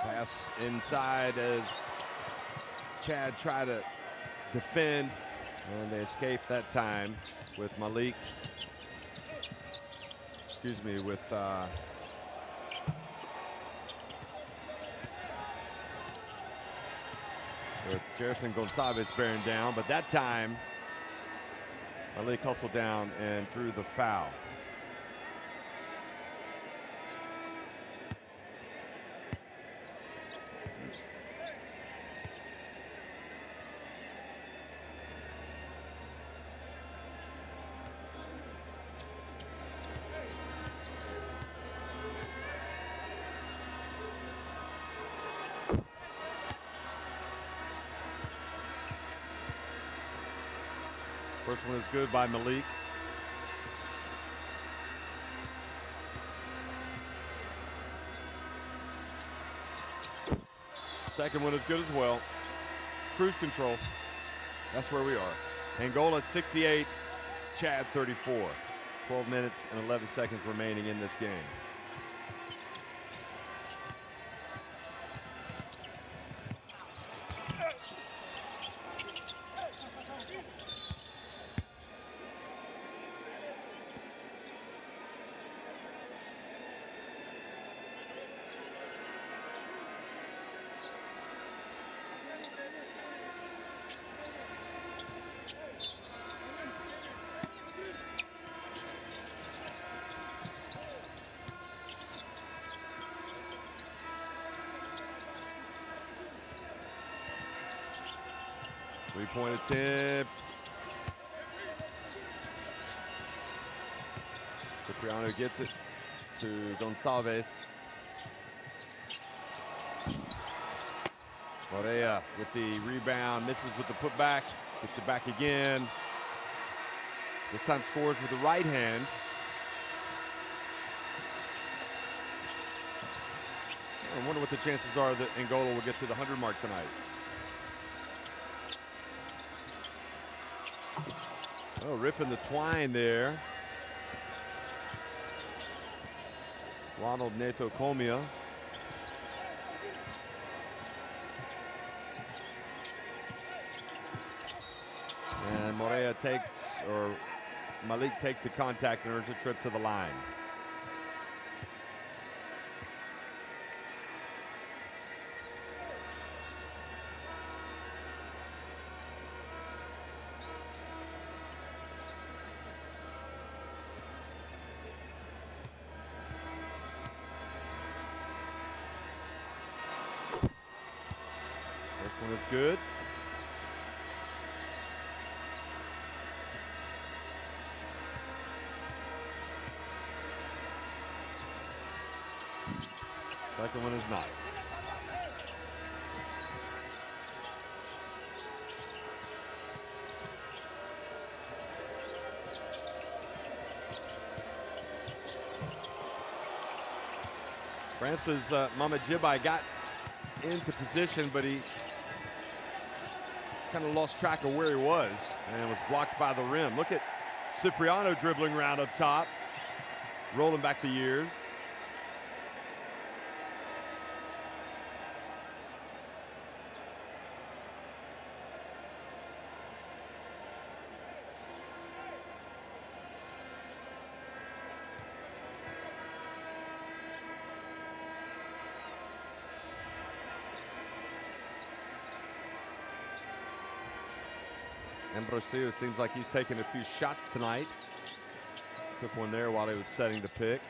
Pass inside as Chad tried to defend, and they escaped that time with Malik. Excuse me, with Jerison Gonçalves bearing down, but that time Malik hustled down and drew the foul. First one is good by Malik. Second one is good as well. Cruise control. That's where we are. Angola 68, Chad 34. 12 minutes and 11 seconds remaining in this game. Three-point attempt, Cipriano gets it to Gonçalves. Morea with the rebound, misses with the putback, gets it back again. This time scores with the right hand. I wonder what the chances are that Angola will get to the 100 mark tonight. Oh, ripping the twine there. Ronald Neto Comia. And Morea takes, or Malik takes the contact and earns a trip to the line. This one is good. Second one is not. France's Mama Jibai got into position, but he kind of lost track of where he was and was blocked by the rim. Look at Cipriano dribbling around up top, rolling back the years. Ambrosio seems like he's taking a few shots tonight. Took one there while he was setting the pick.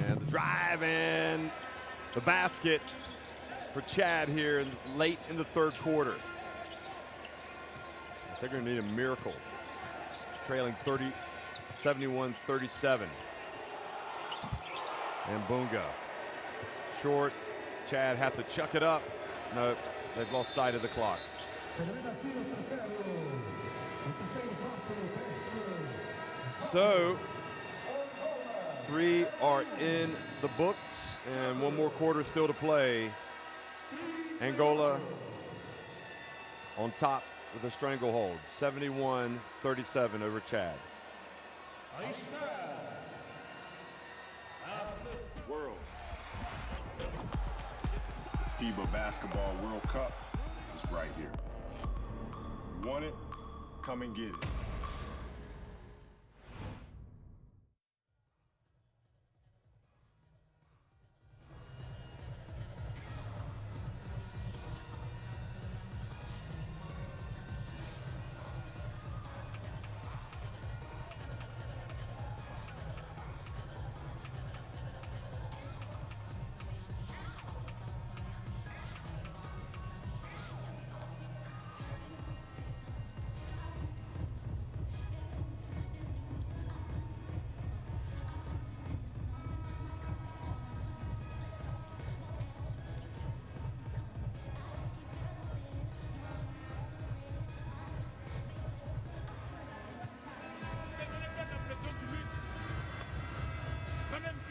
And the drive and the basket for Chad here late in the third quarter. They're going to need a miracle. Trailing 71-37. And Bunga. Short. Chad had to chuck it up. No, they've lost sight of the clock. So, 3 are in the books, and one more quarter still to play. Angola on top with a stranglehold, 71-37 over Chad. World. FIBA Basketball World Cup is right here. You want it? Come and get it.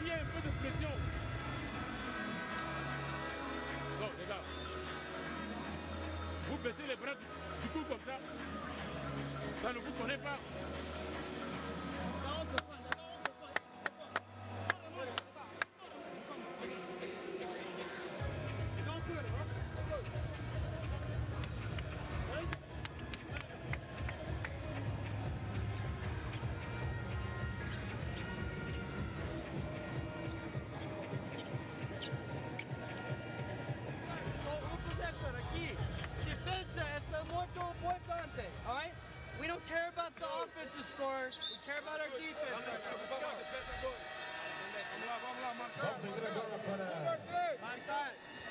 Un peu de pression. Bon, les gars, vous baissez les bras du coup comme ça ne vous connaît pas. We don't care about the offensive score. We care about our defense right now. Let's go.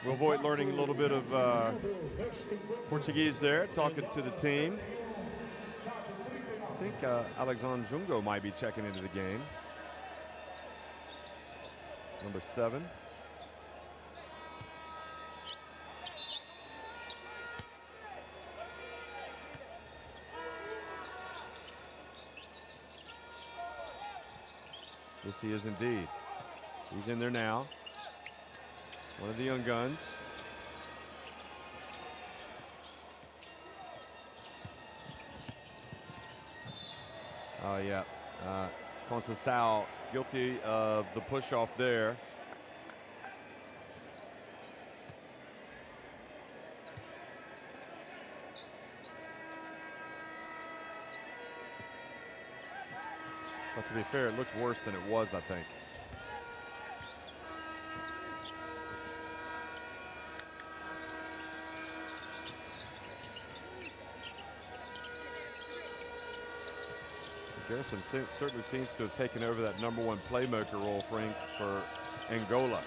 We'll avoid learning a little bit of Portuguese there, talking to the team. I think Alexandre Jungo might be checking into the game. Number 7. Yes, he is indeed. He's in there now. One of the young guns. Oh, yeah. Conceição guilty of the push-off there. But to be fair, it looks worse than it was, I think. Garrison certainly seems to have taken over that #1 playmaker role for Angola.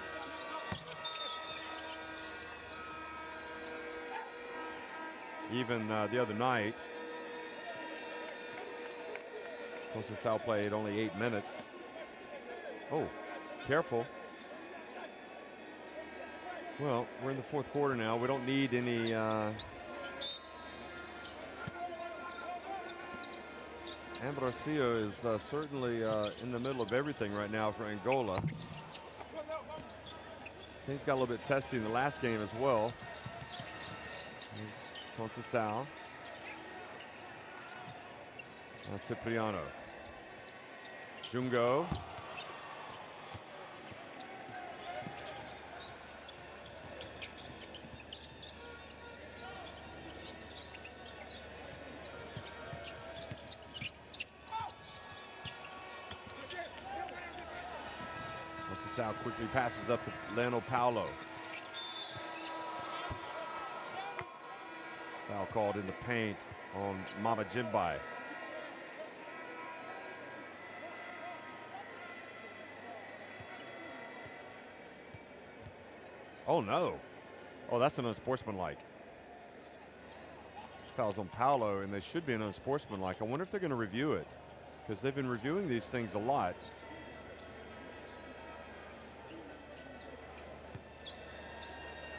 Even the other night, Conceição played only 8 minutes. Oh, careful. Well, we're in the 4th quarter now. We don't need any Ambrosio is certainly in the middle of everything right now for Angola. Things got a little bit testy in the last game as well. Here's Conceição. Cipriano. Jungo. Conceição quickly passes up to Leno Paulo. Foul called in the paint on Mama Jimbai. Oh no. Oh, that's an unsportsmanlike. Foul's on Paulo, and they should be an unsportsmanlike. I wonder if they're going to review it, because they've been reviewing these things a lot.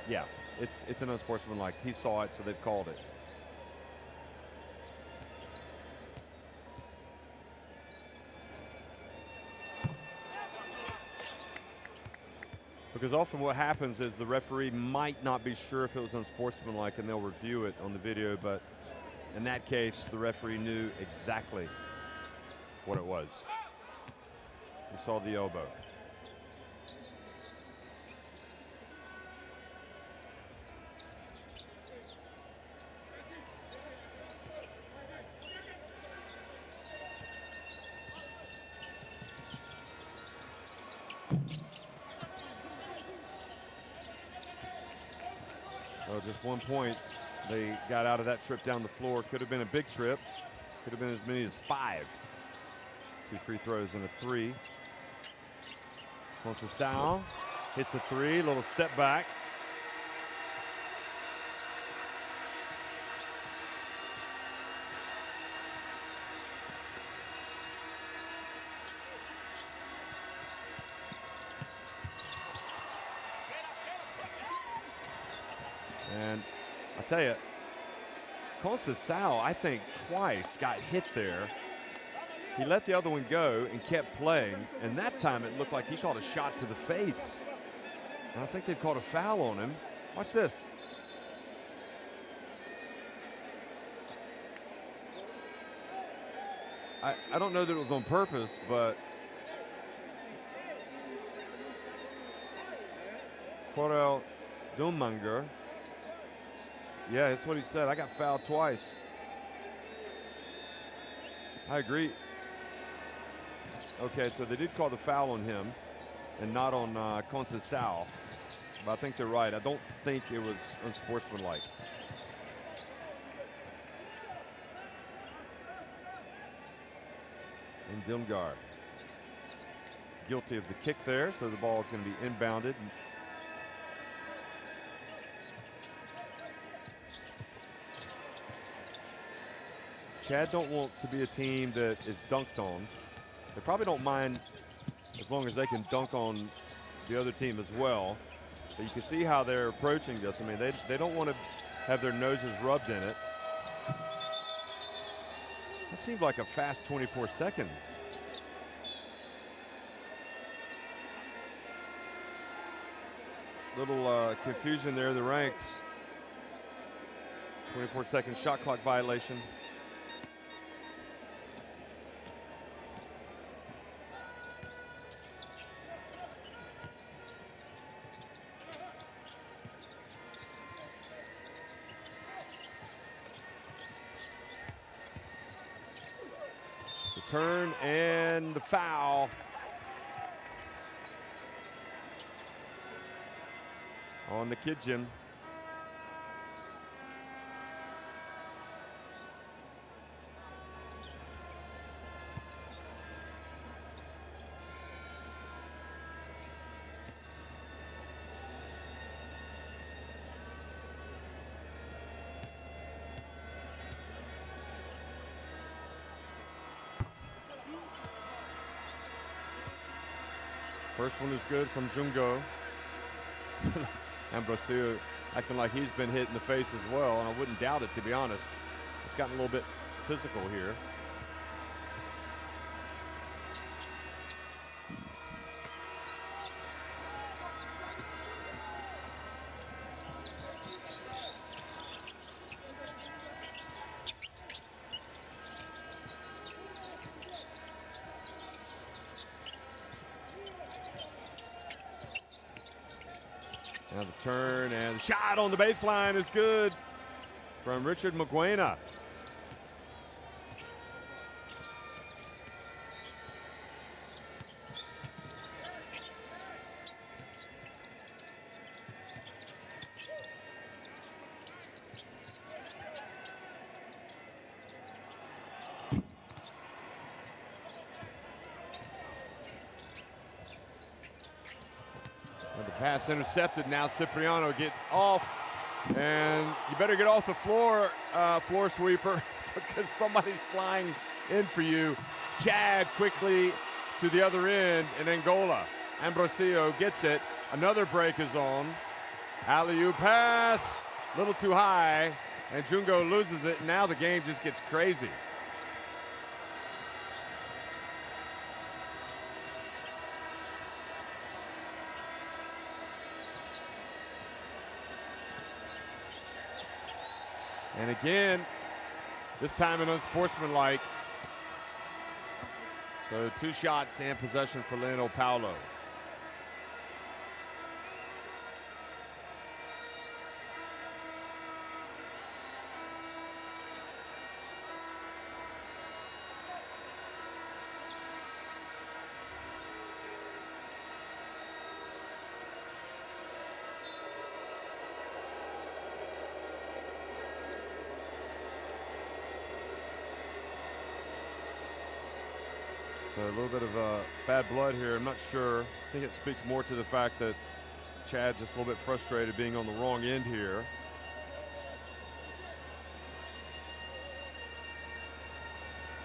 Yeah, it's an unsportsmanlike. He saw it, so they've called it. Because often what happens is the referee might not be sure if it was unsportsmanlike, and they'll review it on the video, but in that case, the referee knew exactly what it was. He saw the elbow. Well, just 1 point they got out of that trip down the floor. Could have been a big trip. Could have been as many as 5. 2 free throws and a 3. Conceição hits a 3, little step back. And I tell you, Conceição, I think twice got hit there. He let the other one go and kept playing, and that time it looked like he caught a shot to the face. And I think they've called a foul on him. Watch this. I don't know that it was on purpose, but Forel Dumanger. Yeah, that's what he said. I got fouled twice. I agree. Okay, so they did call the foul on him and not on Conceição. But I think they're right. I don't think it was unsportsmanlike. And Dilmgar guilty of the kick there, so the ball is going to be inbounded. Chad don't want to be a team that is dunked on. They probably don't mind as long as they can dunk on the other team as well. But you can see how they're approaching this. I mean, they don't want to have their noses rubbed in it. That seemed like a fast 24 seconds. Little confusion there in the ranks. 24-second shot clock violation. The turn and the foul. On the kid, Jim. First one is good from Jungo. Ambrosio acting like he's been hit in the face as well, and I wouldn't doubt it, to be honest. It's gotten a little bit physical here. Now the turn and the shot on the baseline is good from Richard Mugwena. Pass intercepted. Now Cipriano get off, and you better get off the floor, floor sweeper, because somebody's flying in for you. Chad quickly to the other end in Angola. Ambrosio gets it. Another break is on. Alley-oop pass, a little too high, and Jungo loses it. Now the game just gets crazy. And again, this time an unsportsmanlike. So 2 shots and possession for Lionel Paulo. A little bit of bad blood here. I'm not sure. I think it speaks more to the fact that Chad's just a little bit frustrated being on the wrong end here.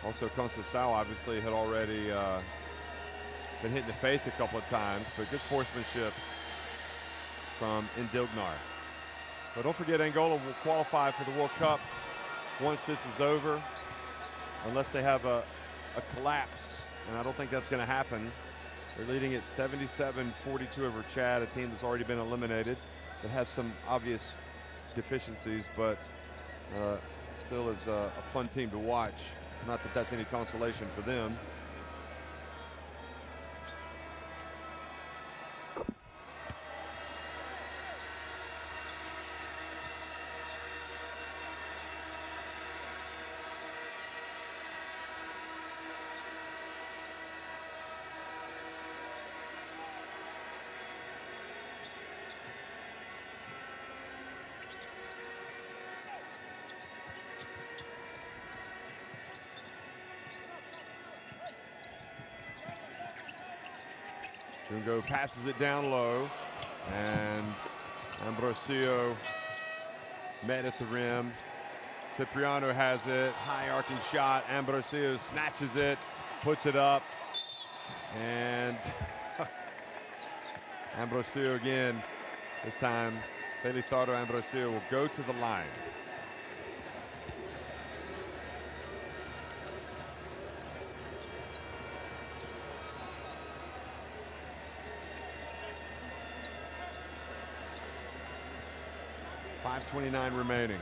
Also, Conceição obviously had already been hit in the face a couple of times, but good sportsmanship from Indilgnar. But don't forget, Angola will qualify for the World Cup once this is over, unless they have a collapse. And I don't think that's going to happen. They're leading at 77-42 over Chad, a team that's already been eliminated, that has some obvious deficiencies, but still is a fun team to watch. Not that that's any consolation for them. Jungo passes it down low, and Ambrosio met at the rim. Cipriano has it, high arcing shot. Ambrosio snatches it, puts it up, and Ambrosio again. This time, Felizardo Ambrosio will go to the line. .5:29 remaining.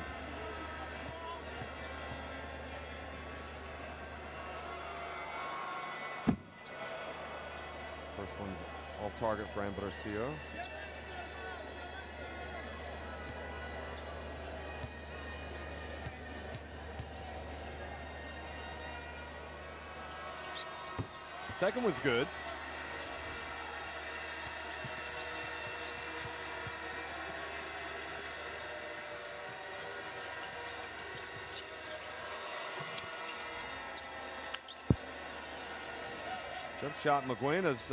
First one's off target for Ambrosio. Second was good. Jump shot, Maguena's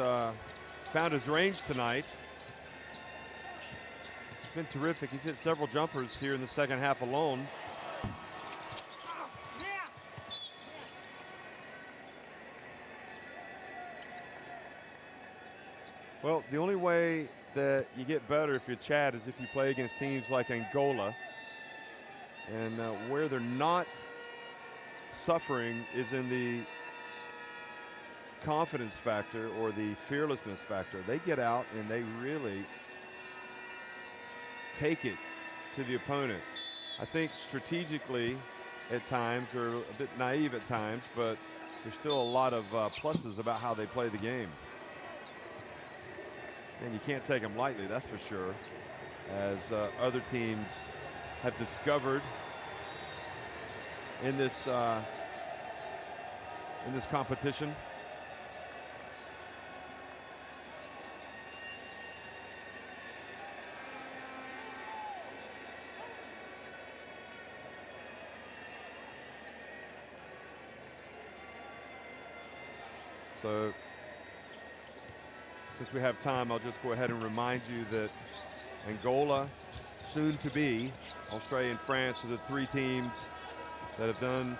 found his range tonight. It's been terrific. He's hit several jumpers here in the second half alone. Well, the only way that you get better if you're Chad is if you play against teams like Angola. And where they're not suffering is in the confidence factor or the fearlessness factor. They get out and they really take it to the opponent. I think strategically at times, or a bit naive at times, but there's still a lot of pluses about how they play the game. And you can't take them lightly, that's for sure, as other teams have discovered in this competition. So, since we have time, I'll just go ahead and remind you that Angola, soon to be, Australia and France are the three teams that have done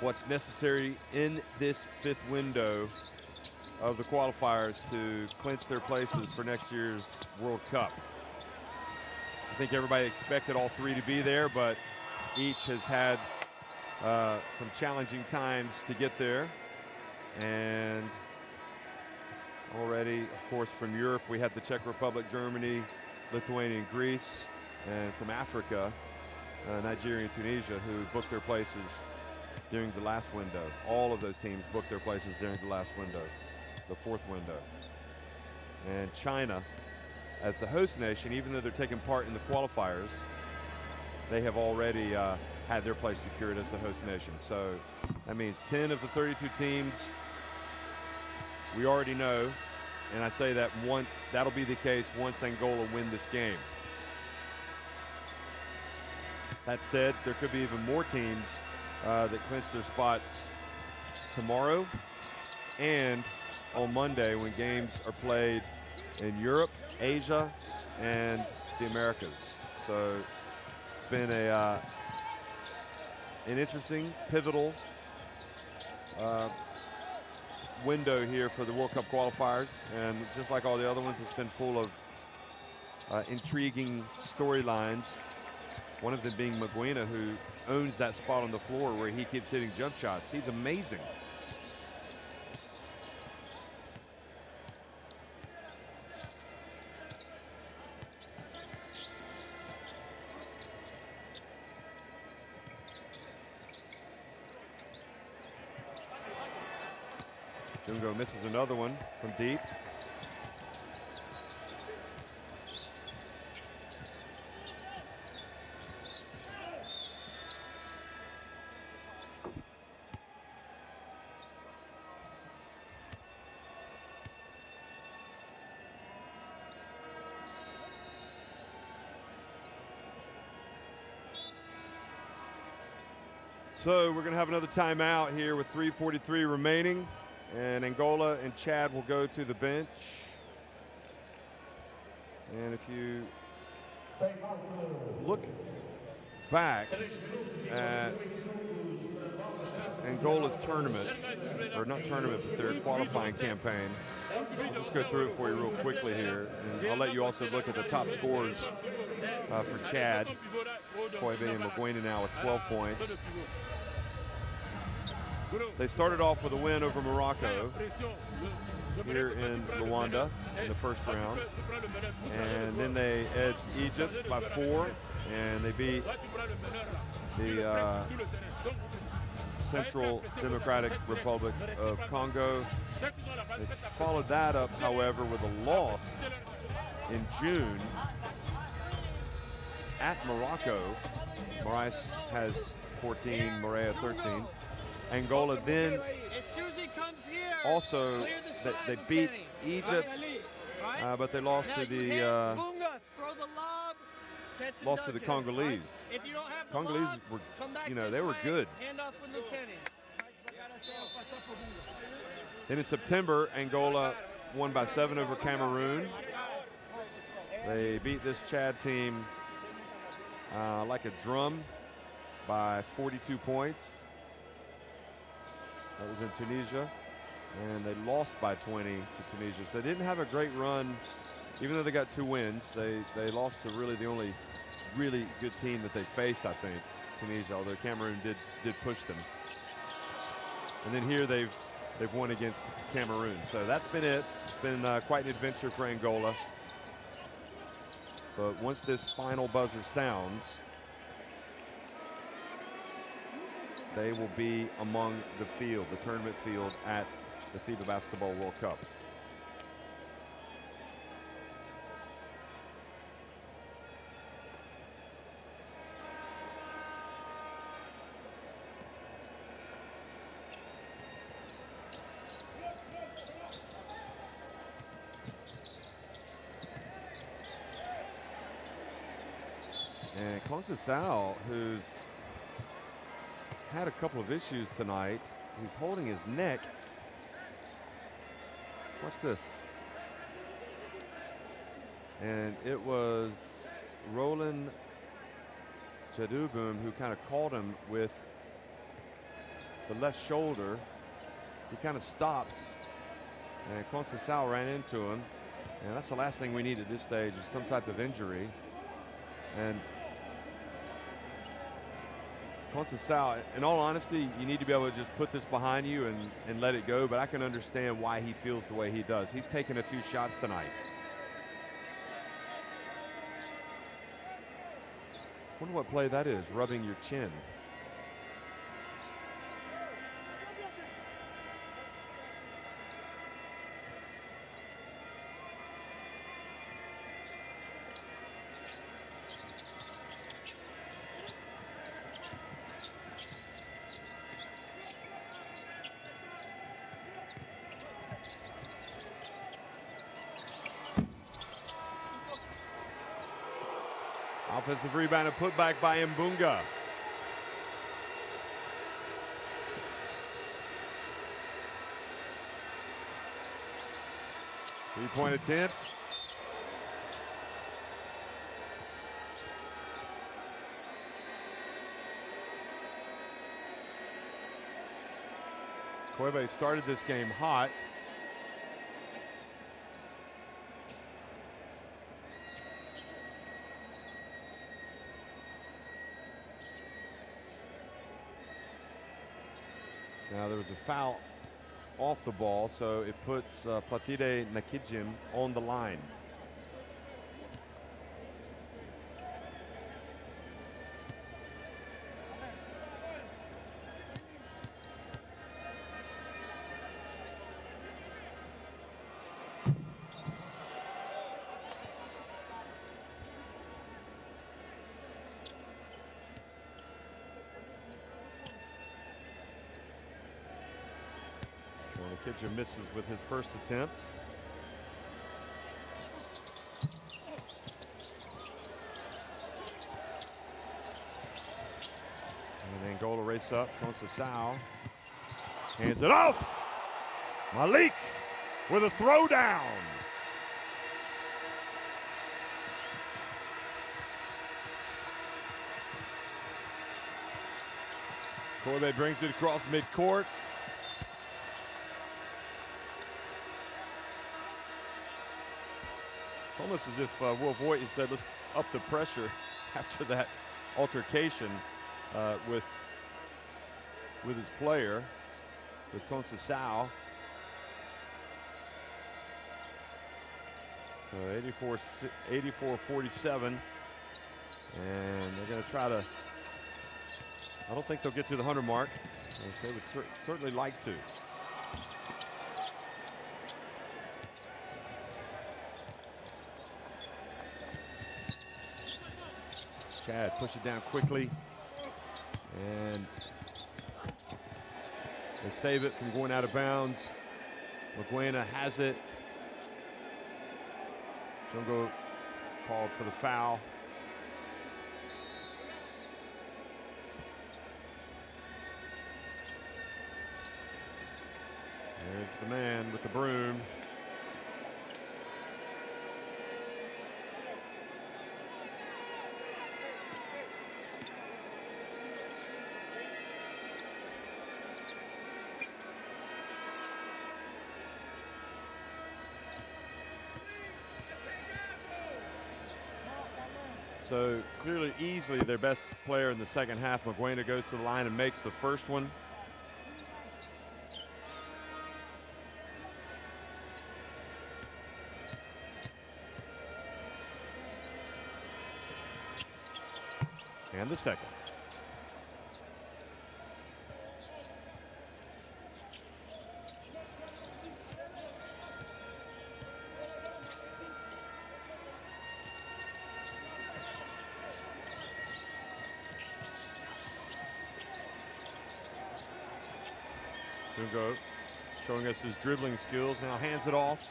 what's necessary in this fifth window of the qualifiers to clinch their places for next year's World Cup. I think everybody expected all three to be there, but each has had some challenging times to get there. And already, of course, from Europe, we had the Czech Republic, Germany, Lithuania, and Greece. And from Africa, Nigeria and Tunisia, who booked their places during the last window. All of those teams booked their places during the last window, the fourth window. And China, as the host nation, even though they're taking part in the qualifiers, they have already had their place secured as the host nation. So that means 10 of the 32 teams we already know, and I say that once, that'll be the case once Angola win this game. That said, there could be even more teams that clinch their spots tomorrow and on Monday when games are played in Europe, Asia, and the Americas. So it's been an interesting, pivotal window here for the World Cup qualifiers, and just like all the other ones, it's been full of intriguing storylines. One of them being Maguena, who owns that spot on the floor where he keeps hitting jump shots. He's amazing. Jungo misses another one from deep. So we're going to have another timeout here with 3:43 remaining, and Angola and Chad will go to the bench. And if you look back at Angola's tournament, or not tournament, but their qualifying campaign, I'll just go through it for you real quickly here. And I'll let you also look at the top scores for Chad. Koibe and Mugwena now with 12 points. They started off with a win over Morocco here in Luanda in the first round. And then they edged Egypt by 4, and they beat the Central Democratic Republic of Congo. They followed that up, however, with a loss in June at Morocco. Maurice has 14, Morea 13. Angola then also, they beat Egypt, but they lost to the Congolese. Congolese were, they were good. Then in September, Angola won by 7 over Cameroon. They beat this Chad team like a drum by 42 points. That was in Tunisia, and they lost by 20 to Tunisia. So they didn't have a great run, even though they got 2 wins. They lost to really the only really good team that they faced, I think, Tunisia, although Cameroon did push them. And then here they've won against Cameroon. So that's been it. It's been quite an adventure for Angola. But once this final buzzer sounds, they will be among the field, the tournament field at the FIBA Basketball World Cup. And Conceição, who's had a couple of issues tonight. He's holding his neck. Watch this. And it was Roland Jadubum who kind of caught him with the left shoulder. He kind of stopped, and Conceição ran into him. And that's the last thing we need at this stage, is some type of injury. And Conceição, in all honesty, you need to be able to just put this behind you and let it go, but I can understand why he feels the way he does. He's taken a few shots tonight. Wonder what play that is, rubbing your chin. Offensive rebound and put back by Mbunga. Three-point attempt. Koibe started this game hot. Now there was a foul off the ball, so it puts Platide Nakijim on the line. Nakijim misses with his first attempt. And Angola race up. Conceição hands it off. Malik with a throwdown. Corbe brings it across midcourt. It's almost as if Will Voigt said, let's up the pressure after that altercation with his player, with Conceição. So 84-47. And they're going to try to, I don't think they'll get to the 100 mark. They would certainly like to. Chad push it down quickly, and they save it from going out of bounds. Maguena has it. Jungo called for the foul. There's the man with the broom. So clearly, easily their best player in the second half. Maguena goes to the line and makes the first one. And the second. Jungo showing us his dribbling skills, now hands it off.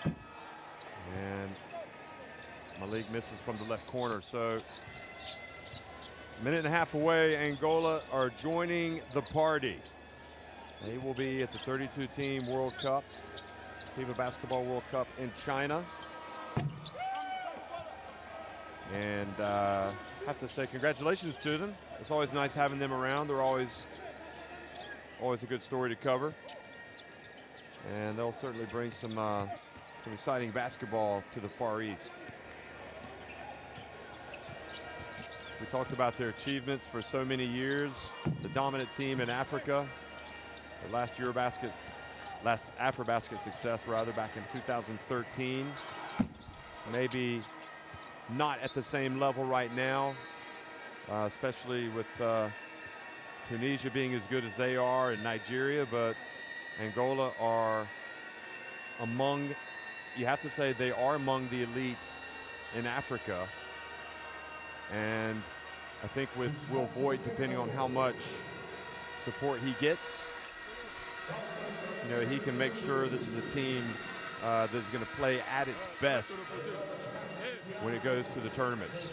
And Malik misses from the left corner. So a minute and a half away, Angola are joining the party. They will be at the 32-team World Cup, FIBA Basketball World Cup in China. And have to say congratulations to them. It's always nice having them around. They're always a good story to cover. And they'll certainly bring some exciting basketball to the Far East. We talked about their achievements for so many years. The dominant team in Africa. Their last AfroBasket success rather back in 2013. Maybe not at the same level right now, especially with Tunisia being as good as they are and Nigeria, but Angola are among, you have to say they are among the elite in Africa. And I think with Will Voigt, depending on how much support he gets, you know, he can make sure this is a team that's going to play at its best when it goes to the tournaments.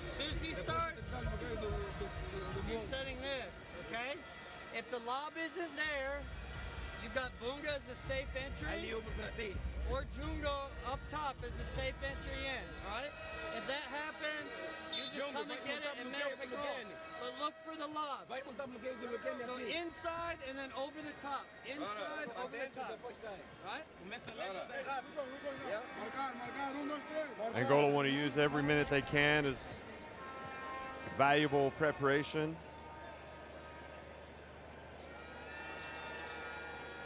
As soon as he starts, you're setting this, okay? If the lob isn't there, you've got Bunga as a safe entry, or Jungo up top as a safe entry in, right? If that happens, you just come and get it and make the goal. But look for the lob. So inside and then over the top. Inside, over the top. Right? Angola want to use every minute they can as valuable preparation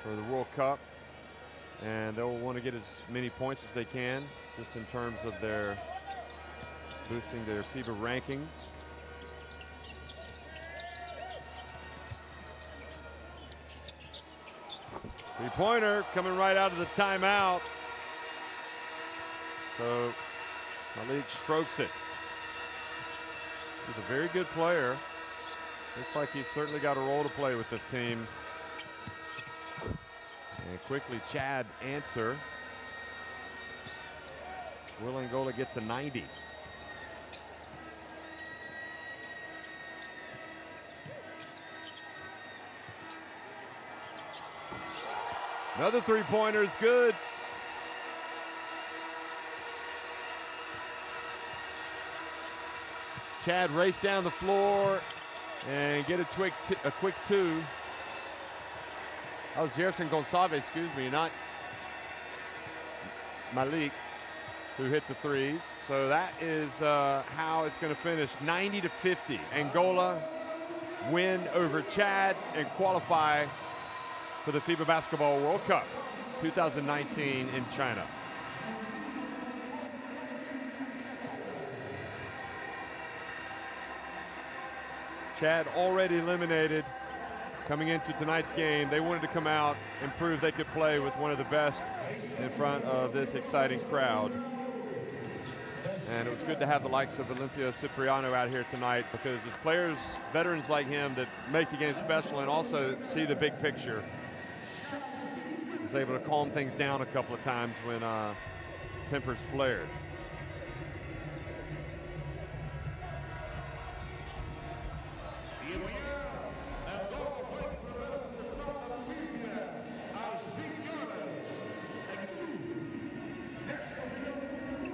for the World Cup. And they'll want to get as many points as they can, just in terms of their boosting their FIBA ranking. Three-pointer coming right out of the timeout. So Malik strokes it. He's a very good player. Looks like he's certainly got a role to play with this team. And quickly, Chad answer. Will Angola get to 90? Another three-pointer is good. Chad raced down the floor and get a quick two. That was Gerson Gonçalves, excuse me, not Malik, who hit the threes. So that is how it's going to finish, 90-50. Angola win over Chad and qualify for the FIBA Basketball World Cup 2019 in China. Chad already eliminated coming into tonight's game. They wanted to come out and prove they could play with one of the best in front of this exciting crowd. And it was good to have the likes of Olympia Cipriano out here tonight, because it's players, veterans like him, that make the game special and also see the big picture. He was able to calm things down a couple of times when tempers flared.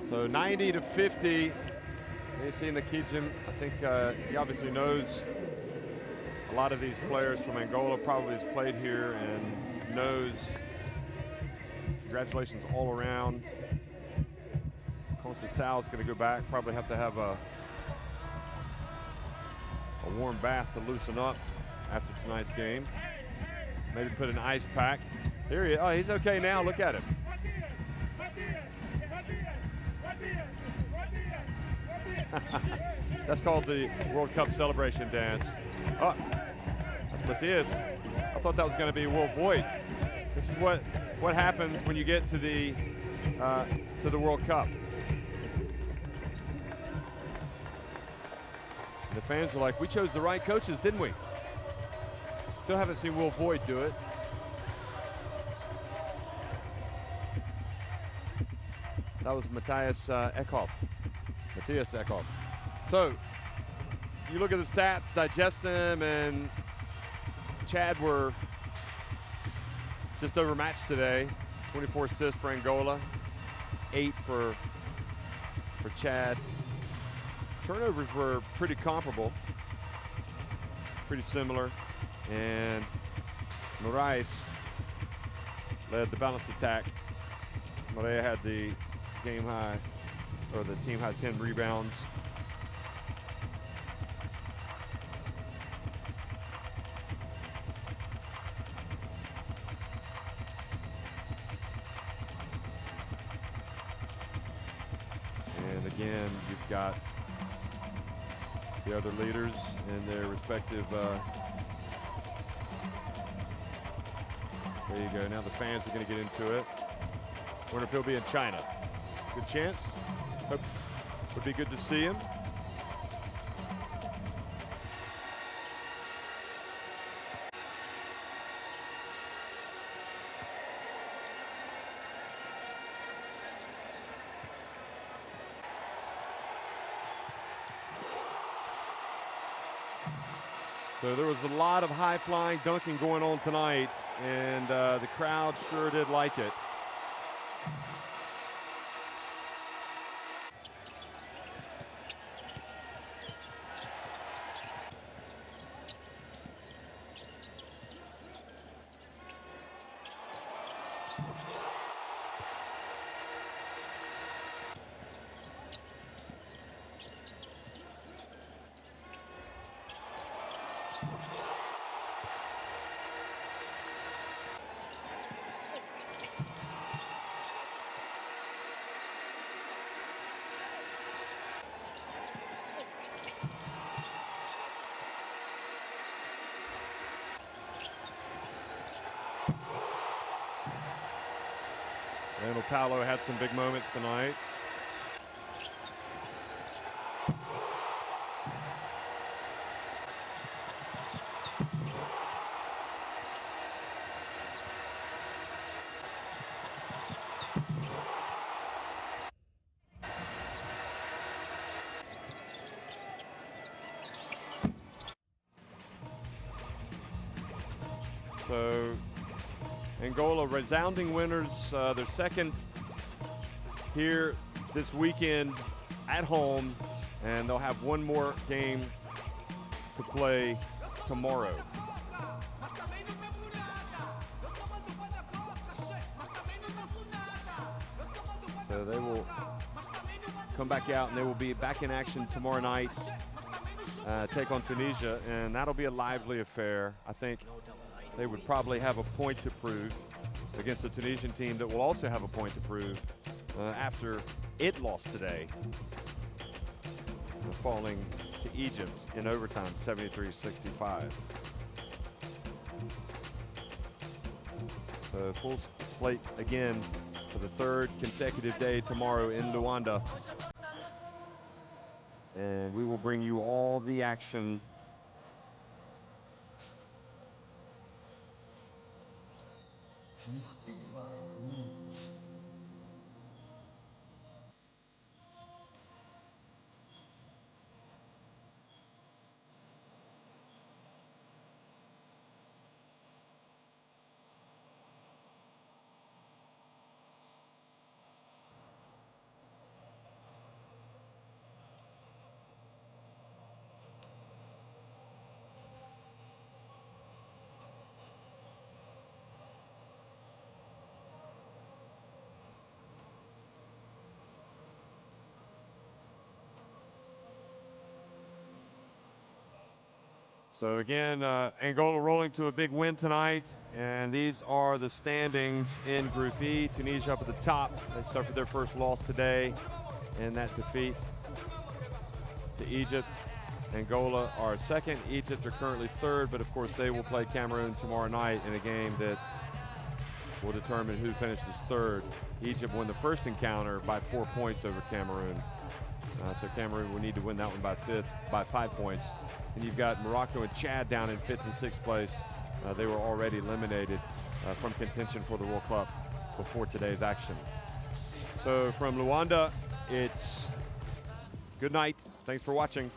So 90-50. You see Nakijim, I think he obviously knows a lot of these players from Angola, probably has played here and knows. Congratulations all around. Conceição is going to go back, probably have to have a warm bath to loosen up after tonight's game. Maybe put an ice pack. Here he is. Oh, he's okay now. Look at him. That's called the World Cup celebration dance. Oh, that's Matthias. I thought that was going to be Wolf Voigt. This is what happens when you get to the World Cup. And the fans are like, we chose the right coaches, didn't we? Still haven't seen Wolf Voigt do it. That was Matthias Eckhoff. So you look at the stats, digest them, and Chad were just overmatched today. 24 assists for Angola, 8 for Chad. Turnovers were pretty comparable, pretty similar, and Moraes led the balanced attack. Moreira had the game high, or the team high 10 rebounds. And again, you've got the other leaders in their respective, there you go. Now the fans are going to get into it. Wonder if he'll be in China. Good chance. Hope would be good to see him. So there was a lot of high-flying dunking going on tonight, and the crowd sure did like it. And Paulo had some big moments tonight. So Angola resounding winners, their second here this weekend at home, and they'll have one more game to play tomorrow. So they will come back out and they will be back in action tomorrow night, take on Tunisia, and that'll be a lively affair. I think they would probably have a point to prove against the Tunisian team that will also have a point to prove after it lost today, falling to Egypt in overtime, 73-65. So full slate again for the third consecutive day tomorrow in Luanda. And we will bring you all the action So again, Angola rolling to a big win tonight, and these are the standings in Group E. Tunisia up at the top. They suffered their first loss today in that defeat to Egypt. Angola are second. Egypt are currently third, but of course they will play Cameroon tomorrow night in a game that will determine who finishes third. Egypt won the first encounter by 4 points over Cameroon. So Cameroon will need to win that one by 5 points. And you've got Morocco and Chad down in 5th and 6th place. They were already eliminated from contention for the World Cup before today's action. So from Luanda, it's good night. Thanks for watching.